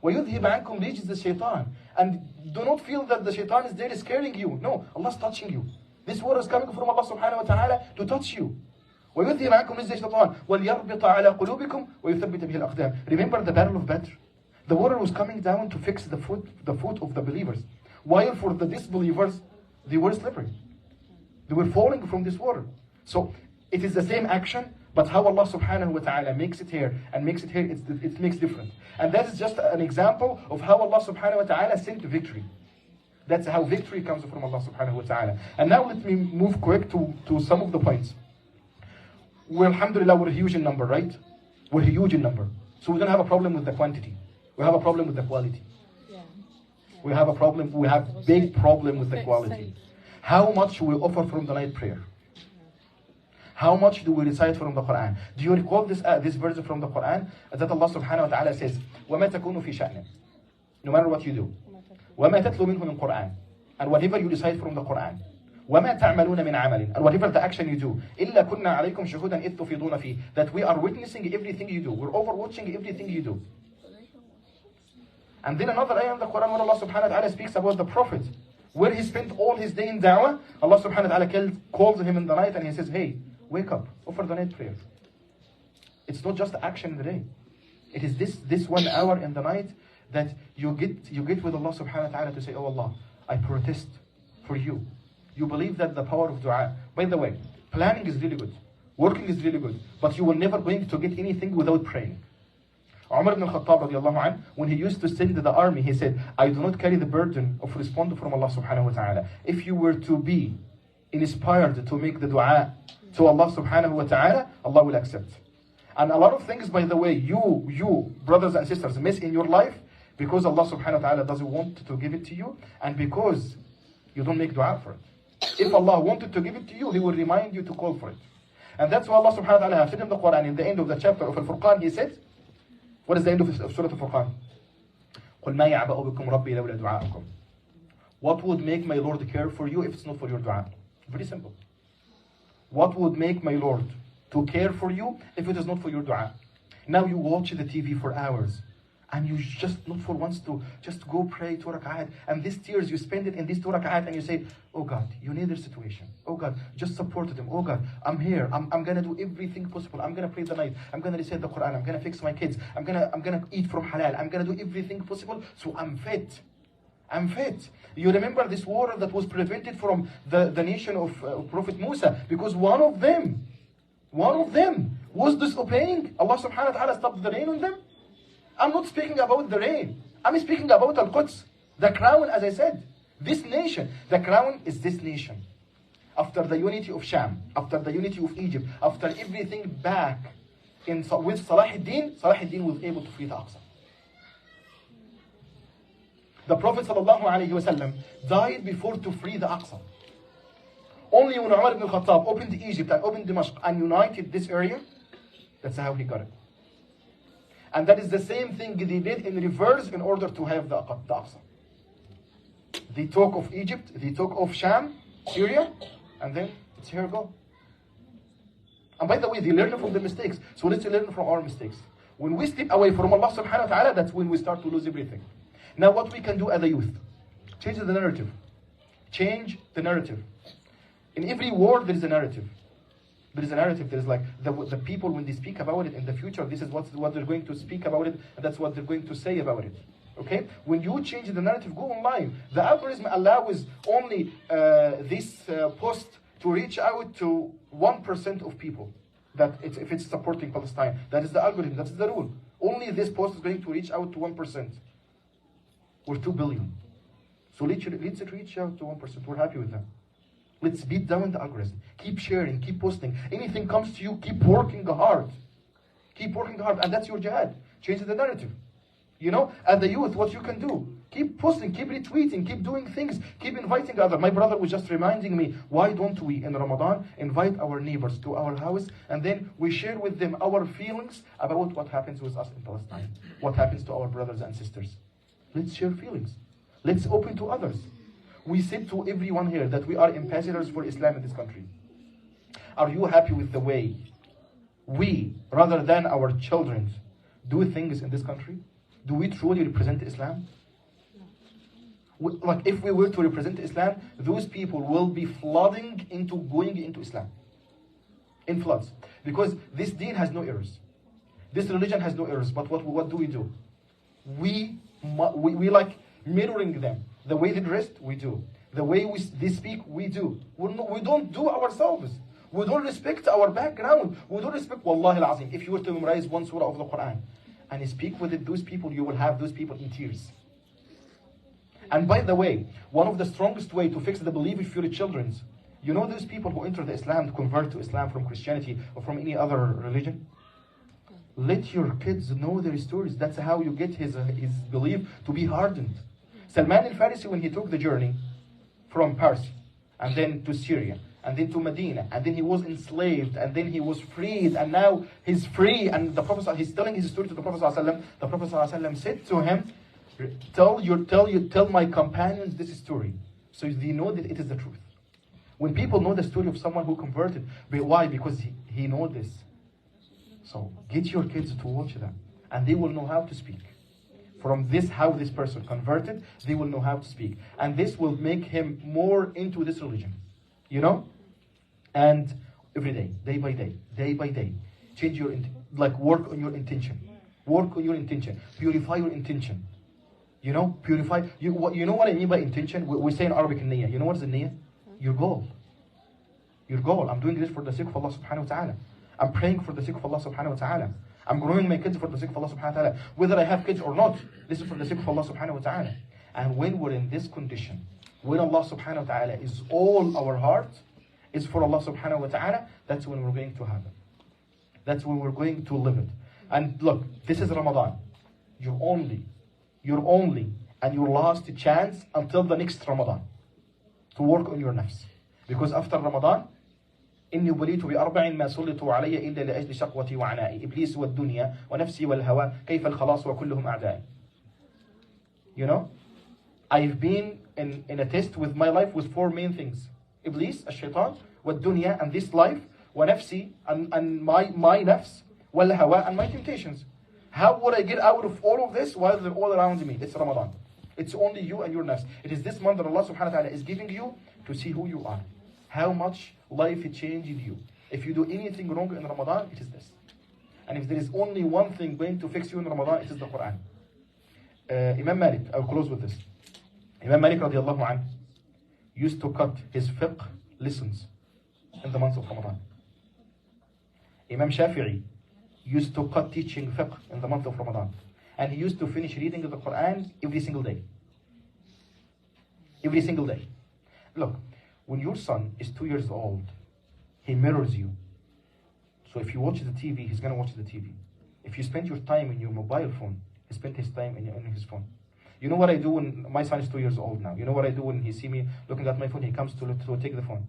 وَيُذْهِبَ عَنْكُمْ رِجْزَ الشَّيْطَانِ. And do not feel that the shaitan is there scaring you. No, Allah is touching you. This water is coming from Allah subhanahu wa ta'ala to touch you. وَيُذْهِبَ عَنْكُمْ رِجْزَ الشَّيْطَانِ وَلْيَرْبِطَ عَلَى قُلُوبِكُمْ وَيُثَبِّتَ بِهِ الْأَقْدَامِ. Remember the battle of Badr? The water was coming down to fix the foot of the believers. While for the disbelievers, they were slippery. They were falling from this water. So it is the same action, but how Allah subhanahu wa ta'ala makes it here and makes it here, it makes different. And that is just an example of how Allah subhanahu wa ta'ala sent victory. That's how victory comes from Allah subhanahu wa ta'ala. And now let me move quick to some of the points. Well, alhamdulillah, we're huge in number, right? We're huge in number. So we don't have a problem with the quantity. We have a problem with the quality. We have big problem with the quality. How much we offer from the night prayer? How much do we recite from the Quran? Do you recall this verse from the Quran? That Allah subhanahu wa ta'ala says, وَمَا تَكُونُ فِي شَأْنٍ. No matter what you do. وَمَا تَتْلُو مِنْهُ مِنْ قُرْآنٍ. And whatever you recite from the Quran. وَمَا تَعْمَلُونَ مِنْ عَمَلٍ. And whatever the action you do. إِلَّا كُنَّا عَلَيْكُمْ شُهُودًا إِذْ تُفِيضُونَ فِيهِ. That we are witnessing everything you do. We're overwatching everything you do. And then another ayah in the Quran where Allah subhanahu wa ta'ala speaks about the Prophet. Where he spent all his day in da'wah. Allah subhanahu wa ta'ala calls him in the night and He says, hey, wake up, offer the night prayer. It's not just action in the day. It is this 1 hour in the night that you get with Allah subhanahu wa ta'ala to say, oh Allah, I protest for you. You believe that the power of dua. By the way, planning is really good. Working is really good, but you will never going to get anything without praying. Umar ibn al-Khattab radiallahu anh, when he used to send the army, he said, I do not carry the burden of responding from Allah subhanahu wa ta'ala. If you were to be inspired to make the dua to Allah subhanahu wa ta'ala, Allah will accept. And a lot of things, by the way, you brothers and sisters, miss in your life because Allah subhanahu wa ta'ala doesn't want to give it to you, and because you don't make dua for it. If Allah wanted to give it to you, He will remind you to call for it. And that's why Allah subhanahu wa ta'ala has said in the Quran, in the end of the chapter of Al-Furqan, He said, what is the end of Surah Al-Furqan? قُلْ مَا يَعْبَأُ بِكُمْ رَبِّي لَوْلَا دُعَاءَكُمْ. What would make my Lord care for you if it's not for your dua? Very simple. What would make my Lord to care for you if it is not for your dua? Now you watch the TV for hours, and you just not for once to just go pray 2 rak'at, and these tears you spend it in these 2 rak'at, and you say, oh God, you need their situation. Oh God, just support them. Oh God, I'm here. I'm gonna do everything possible. I'm gonna pray the night. I'm gonna recite the Quran. I'm gonna fix my kids. I'm gonna eat from halal. I'm gonna do everything possible so I'm fit. I'm fit. You remember this water that was prevented from the nation of Prophet Musa because one of them was disobeying. Allah subhanahu wa ta'ala stopped the rain on them. I'm not speaking about the rain. I'm speaking about Al-Quds. The crown, as I said, this nation. The crown is this nation. After the unity of Sham, after the unity of Egypt, after everything back with Salah-ad-Din was able to free the Aqsa. The Prophet ﷺ died before to free the Aqsa. Only when Umar ibn al-Khattab opened Egypt and opened Damascus and united this area, that's how he got it. And that is the same thing they did in reverse in order to have the Aqsa. They took of Egypt, they took of Sham, Syria, and then it's here go. And by the way, they learn from the mistakes. So let's learn from our mistakes. When we step away from Allah subhanahu wa ta'ala, that's when we start to lose everything. Now what we can do as a youth? Change the narrative. Change the narrative. In every word there is a narrative. There is a narrative. There is like the people, when they speak about it in the future, this is what they're going to speak about it, and that's what they're going to say about it. Okay? When you change the narrative, go online. The algorithm allows only this post to reach out to 1% of people. If it's supporting Palestine, that is the algorithm. That is the rule. Only this post is going to reach out to 1%. We're 2 billion. So let's reach out to 1%. We're happy with that. Let's beat down the algorithm. Keep sharing, keep posting. Anything comes to you, keep working hard. Keep working hard, and that's your jihad. Change the narrative. You know, as the youth, what you can do. Keep posting, keep retweeting, keep doing things, keep inviting others. My brother was just reminding me, why don't we in Ramadan invite our neighbors to our house, and then we share with them our feelings about what happens with us in Palestine. What happens to our brothers and sisters. Let's share feelings. Let's open to others. We said to everyone here that we are ambassadors for Islam in this country. Are you happy with the way we, rather than our children, do things in this country? Do we truly represent Islam? Like if we were to represent Islam, those people will be flooding into going into Islam. In floods. Because this deen has no errors. This religion has no errors. But what do? We like mirroring them. The way they dressed, we do. The way they speak, we do. We don't do ourselves. We don't respect our background. We don't respect, Wallahi al-Azim. If you were to memorize one surah of the Quran and speak with it, those people, you will have those people in tears. And by the way, one of the strongest way to fix the belief of your children, you know those people who enter the Islam, to convert to Islam from Christianity or from any other religion? Let your kids know their stories. That's how you get his belief to be hardened. Salman al-Farisi, when he took the journey from Paris, and then to Syria, and then to Medina, and then he was enslaved, and then he was freed, and now he's free, and the Prophet, he's telling his story to the Prophet ﷺ. The Prophet ﷺ said to him, tell my companions this story, so they know that it is the truth. When people know the story of someone who converted, why? Because he knows this. So get your kids to watch them, and they will know how to speak. From this, how this person converted, they will know how to speak. And this will make him more into this religion. You know? And every day, day by day, change your, work on your intention. Work on your intention. Purify your intention. You know? Purify. You know what I mean by intention? We say in Arabic, niyyah. You know what is the niyyah? Your goal. Your goal. I'm doing this for the sake of Allah subhanahu wa ta'ala. I'm praying for the sake of Allah subhanahu wa ta'ala. I'm growing my kids for the sake of Allah subhanahu wa ta'ala. Whether I have kids or not, this is for the sake of Allah subhanahu wa ta'ala. And when we're in this condition, when Allah subhanahu wa ta'ala is all our heart, is for Allah subhanahu wa ta'ala, that's when we're going to have it. That's when we're going to live it. And look, this is Ramadan. Your only, and your last chance until the next Ramadan to work on your nafs. Because after Ramadan, إني بليت بأربع ما سلطوا علي إلا لأجل شقوتي وعنائي إبليس والدنيا ونفسي والهوى كيف الخلاص وكلهم أعدائي. You know, I've been in a test with my life with 4 main things: Iblis, الشيطان, والدنيا, and this life, ونفسي, and my nafs, والهوى, and my temptations. How would I get out of all of this while they're all around me? It's Ramadan. It's only you and your nafs. It is this month that Allah subhanahu wa ta'ala is giving you to see who you are. How much life changed you. If you do anything wrong in Ramadan, it is this. And if there is only one thing going to fix you in Ramadan, it is the Quran. Imam Malik, I'll close with this. Imam Malik radiallahu anhu used to cut his fiqh lessons in the month of Ramadan. Imam Shafi'i used to cut teaching fiqh in the month of Ramadan. And he used to finish reading the Quran every single day. Every single day. Look, when your son is 2 years old, he mirrors you. So if you watch the TV, he's going to watch the TV. If you spend your time in your mobile phone, he spent his time in his phone. You know what I do when my son is 2 years old now? You know what I do when he sees me looking at my phone? He comes to take the phone.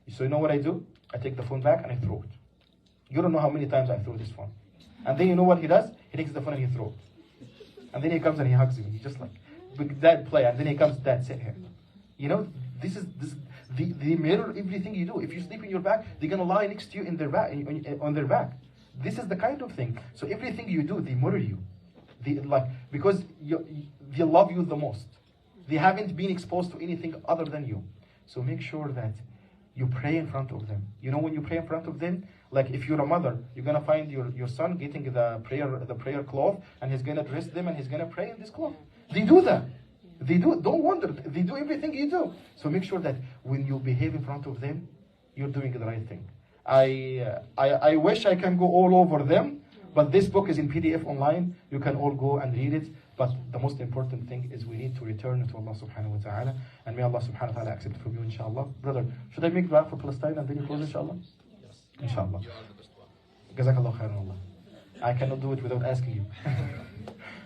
So you know what I do? I take the phone back and I throw it. You don't know how many times I throw this phone. And then you know what he does? He takes the phone and he throws it. And then he comes and he hugs me. He's just like, Dad, play. And then he comes, Dad, sit here. You know, they mirror everything you do. If you sleep in your back, they're going to lie next to you in their back, on their back. This is the kind of thing. So everything you do, they mirror you. Because they love you the most. They haven't been exposed to anything other than you. So make sure that you pray in front of them. You know, when you pray in front of them, like if you're a mother, you're going to find your son getting the prayer cloth, and he's going to dress them and he's going to pray in this cloth. They do that. They do. Don't wonder. They do everything you do. So make sure that when you behave in front of them, you're doing the right thing. I wish I can go all over them, but this book is in PDF online. You can all go and read it. But the most important thing is we need to return to Allah subhanahu wa ta'ala. And may Allah subhanahu wa ta'ala accept it from you, inshallah. Brother, should I make dua for Palestine and then you close, inshallah? Yes. Inshallah. Jazakallah khairan Allah. I cannot do it without asking you.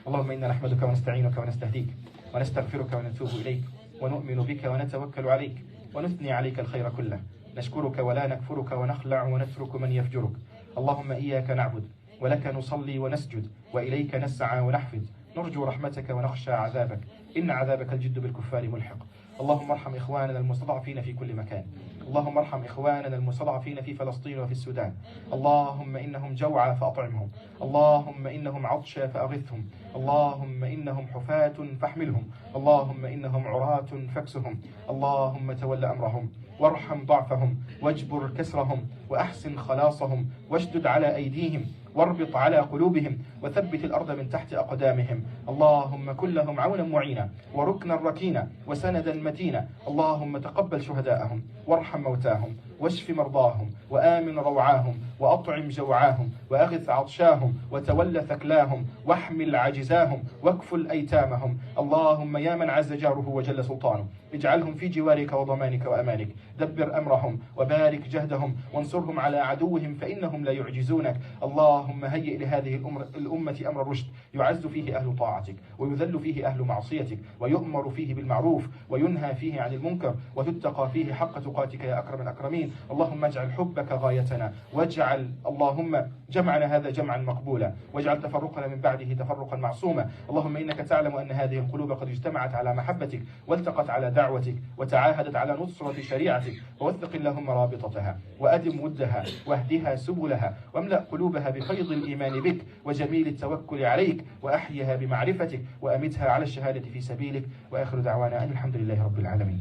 اللهم إنا نحمدك ونستعينك ونستهديك ونستغفرك ونتوب إليك ونؤمن بك ونتوكل عليك ونثني عليك الخير كله نشكرك ولا نكفرك ونخلع ونترك من يفجرك اللهم إياك نعبد ولك نصلي ونسجد وإليك نسعى ونحفد نرجو رحمتك ونخشى عذابك إن عذابك الجد بالكفار ملحق اللهم ارحم إخواننا المستضعفين في كل مكان اللهم ارحم إخواننا المستضعفين في فلسطين وفي السودان اللهم إنهم جوعى فأطعمهم اللهم إنهم عطشى فأغثهم اللهم إنهم حفاة فاحملهم اللهم إنهم عراة فاكسهم اللهم تول أمرهم وارحم ضعفهم واجبر كسرهم وأحسن خلاصهم واشدد على أيديهم واربط على قلوبهم وثبت الأرض من تحت أقدامهم اللهم كن لهم عونا معينا وركنا ركينا وسندا متينا اللهم تقبل شهداءهم وارحم موتاهم واشف مرضاهم وآمن روعاهم وأطعم جوعاهم وأغث عطشاهم وتول ثكلاهم واحمل عجزاهم واكفل أيتامهم اللهم يا من عز جاره وجل سلطانه اجعلهم في جوارك وضمانك وأمانك دبر أمرهم وبارك جهدهم وانصرهم على عدوهم فإنهم لا يعجزونك اللهم هيئ لهذه الأمة أمر الرشد يعز فيه أهل طاعتك ويذل فيه أهل معصيتك ويؤمر فيه بالمعروف وينهى فيه عن المنكر وتتقى فيه حق تقاتك يا أكرم الأكرمين اللهم اجعل حبك غايتنا واجعل اللهم جمعنا هذا جمعا مقبولا واجعل تفرقنا من بعده تفرقا معصوما اللهم إنك تعلم أن هذه القلوب قد اجتمعت على محبتك والتقت على دعوتك وتعاهدت على نصرة شريعتك ووثق اللهم رابطتها وأدم ودها واهدها سبلها واملأ قلوبها بفيض الإيمان بك وجميل التوكل عليك وأحيها بمعرفتك وأمتها على الشهادة في سبيلك وآخر دعوانا أن الحمد لله رب العالمين.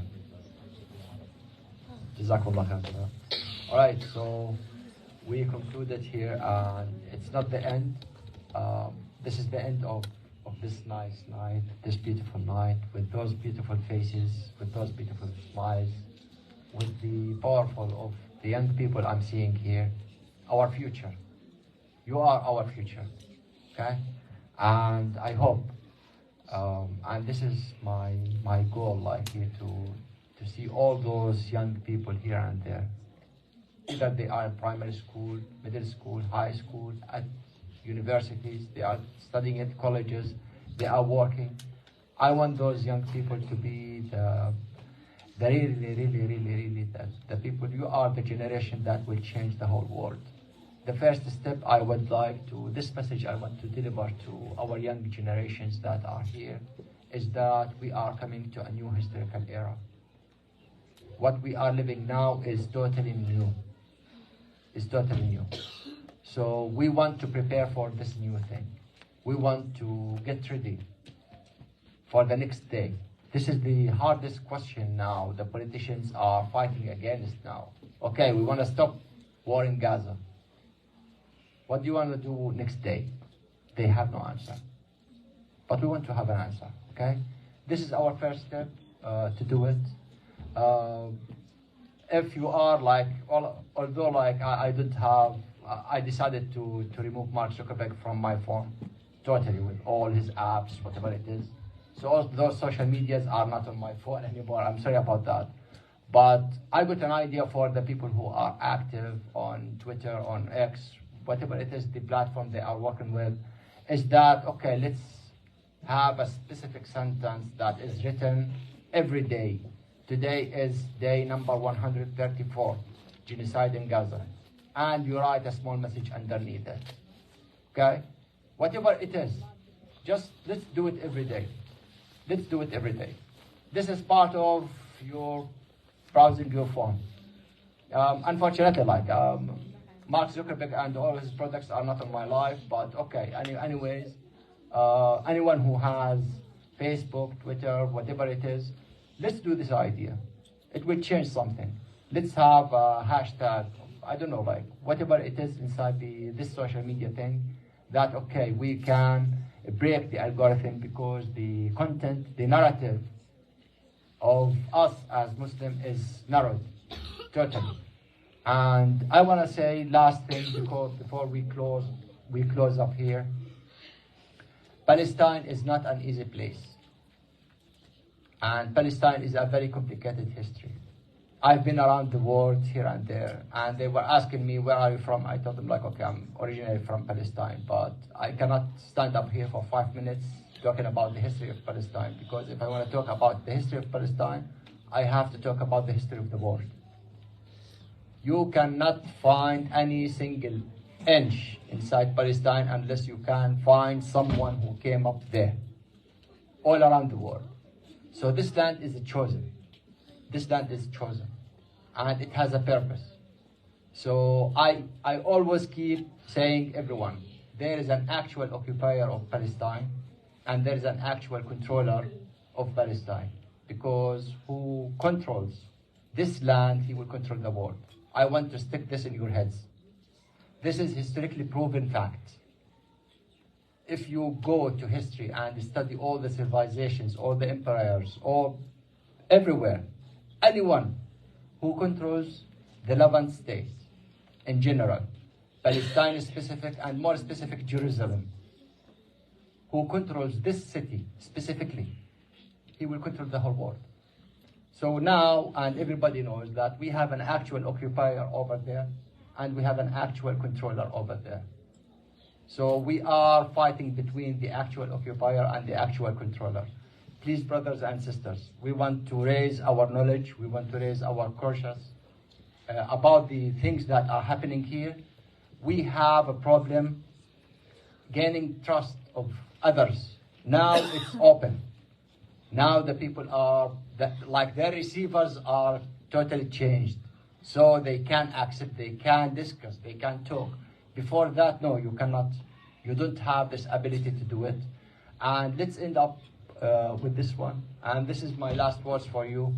Jazakallah khair. Alright, so we concluded here, and it's not the end. This is the end of this nice night, this beautiful night, with those beautiful faces, with those beautiful smiles, with the powerful of the young people I'm seeing here. our future. You are our future, okay? And I hope, and this is my goal, like here to see all those young people here and there, either they are in primary school, middle school, high school, at universities, they are studying at colleges, they are working. I want those young people to be the people. You are the generation that will change the whole world. The first step I would like to, this message I want to deliver to our young generations that are here, is that we are coming to a new historical era. What we are living now is totally new. It's totally new. So we want to prepare for this new thing. We want to get ready for the next day. This is the hardest question now the politicians are fighting against now. Okay, we want to stop war in Gaza. What do you want to do next day? They have no answer. But we want to have an answer, okay? This is our first step to do it. If you are like, although like I didn't have, I decided to remove Mark Zuckerberg from my phone, totally, with all his apps, whatever it is. So all those social medias are not on my phone anymore. I'm sorry about that. But I got an idea for the people who are active on Twitter, on X, whatever it is, the platform they are working with, is that, okay, let's have a specific sentence that is written every day. Today is day number 134, genocide in Gaza. And you write a small message underneath it. Okay? Whatever it is, just let's do it every day. Let's do it every day. This is part of your browsing your phone. Unfortunately, like Mark Zuckerberg and all his products are not on my life, but okay. Anyways, anyone who has Facebook, Twitter, whatever it is, let's do this idea. It will change something. Let's have a hashtag. I don't know, like whatever it is inside this social media thing. That okay, we can break the algorithm because the content, the narrative of us as Muslim is narrowed totally. And I want to say last thing before we close up here. Palestine is not an easy place, and Palestine is a very complicated history. I've been around the world here and there, and they were asking me, where are you from? I told them, like, okay, I'm originally from Palestine, but I cannot stand up here for 5 minutes talking about the history of Palestine, because if I want to talk about the history of Palestine, I have to talk about the history of the world. You cannot find any single inch inside Palestine unless you can find someone who came up there, all around the world. So this land is chosen. This land is chosen, and it has a purpose. So I always keep saying, everyone, there is an actual occupier of Palestine, and there is an actual controller of Palestine, because who controls this land, he will control the world. I want to stick this in your heads. This is historically proven fact. If you go to history and study all the civilizations, all the empires, all everywhere, anyone who controls the Levant states in general, Palestine specific, and more specific Jerusalem, who controls this city specifically, he will control the whole world. So now, and everybody knows that we have an actual occupier over there, and we have an actual controller over there. So we are fighting between the actual occupier and the actual controller. Please, brothers and sisters, we want to raise our knowledge, we want to raise our conscience about the things that are happening here. We have a problem gaining trust of others. Now it's open. Now the people are, like their receivers are totally changed. So they can accept, they can discuss, they can talk. Before that, no, you cannot. You don't have this ability to do it. And let's end up with this one. And this is my last words for you.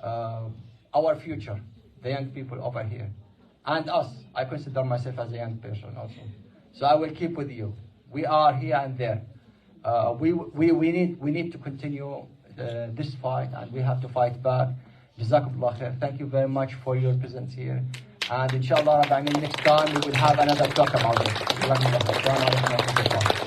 Our future, the young people over here. And us, I consider myself as a young person also. So I will keep with you. We are here and there. We need to continue this fight, and we have to fight back. Jazakumullah khair. Thank you very much for your presence here. And inshallah, next time we will have another talk about it.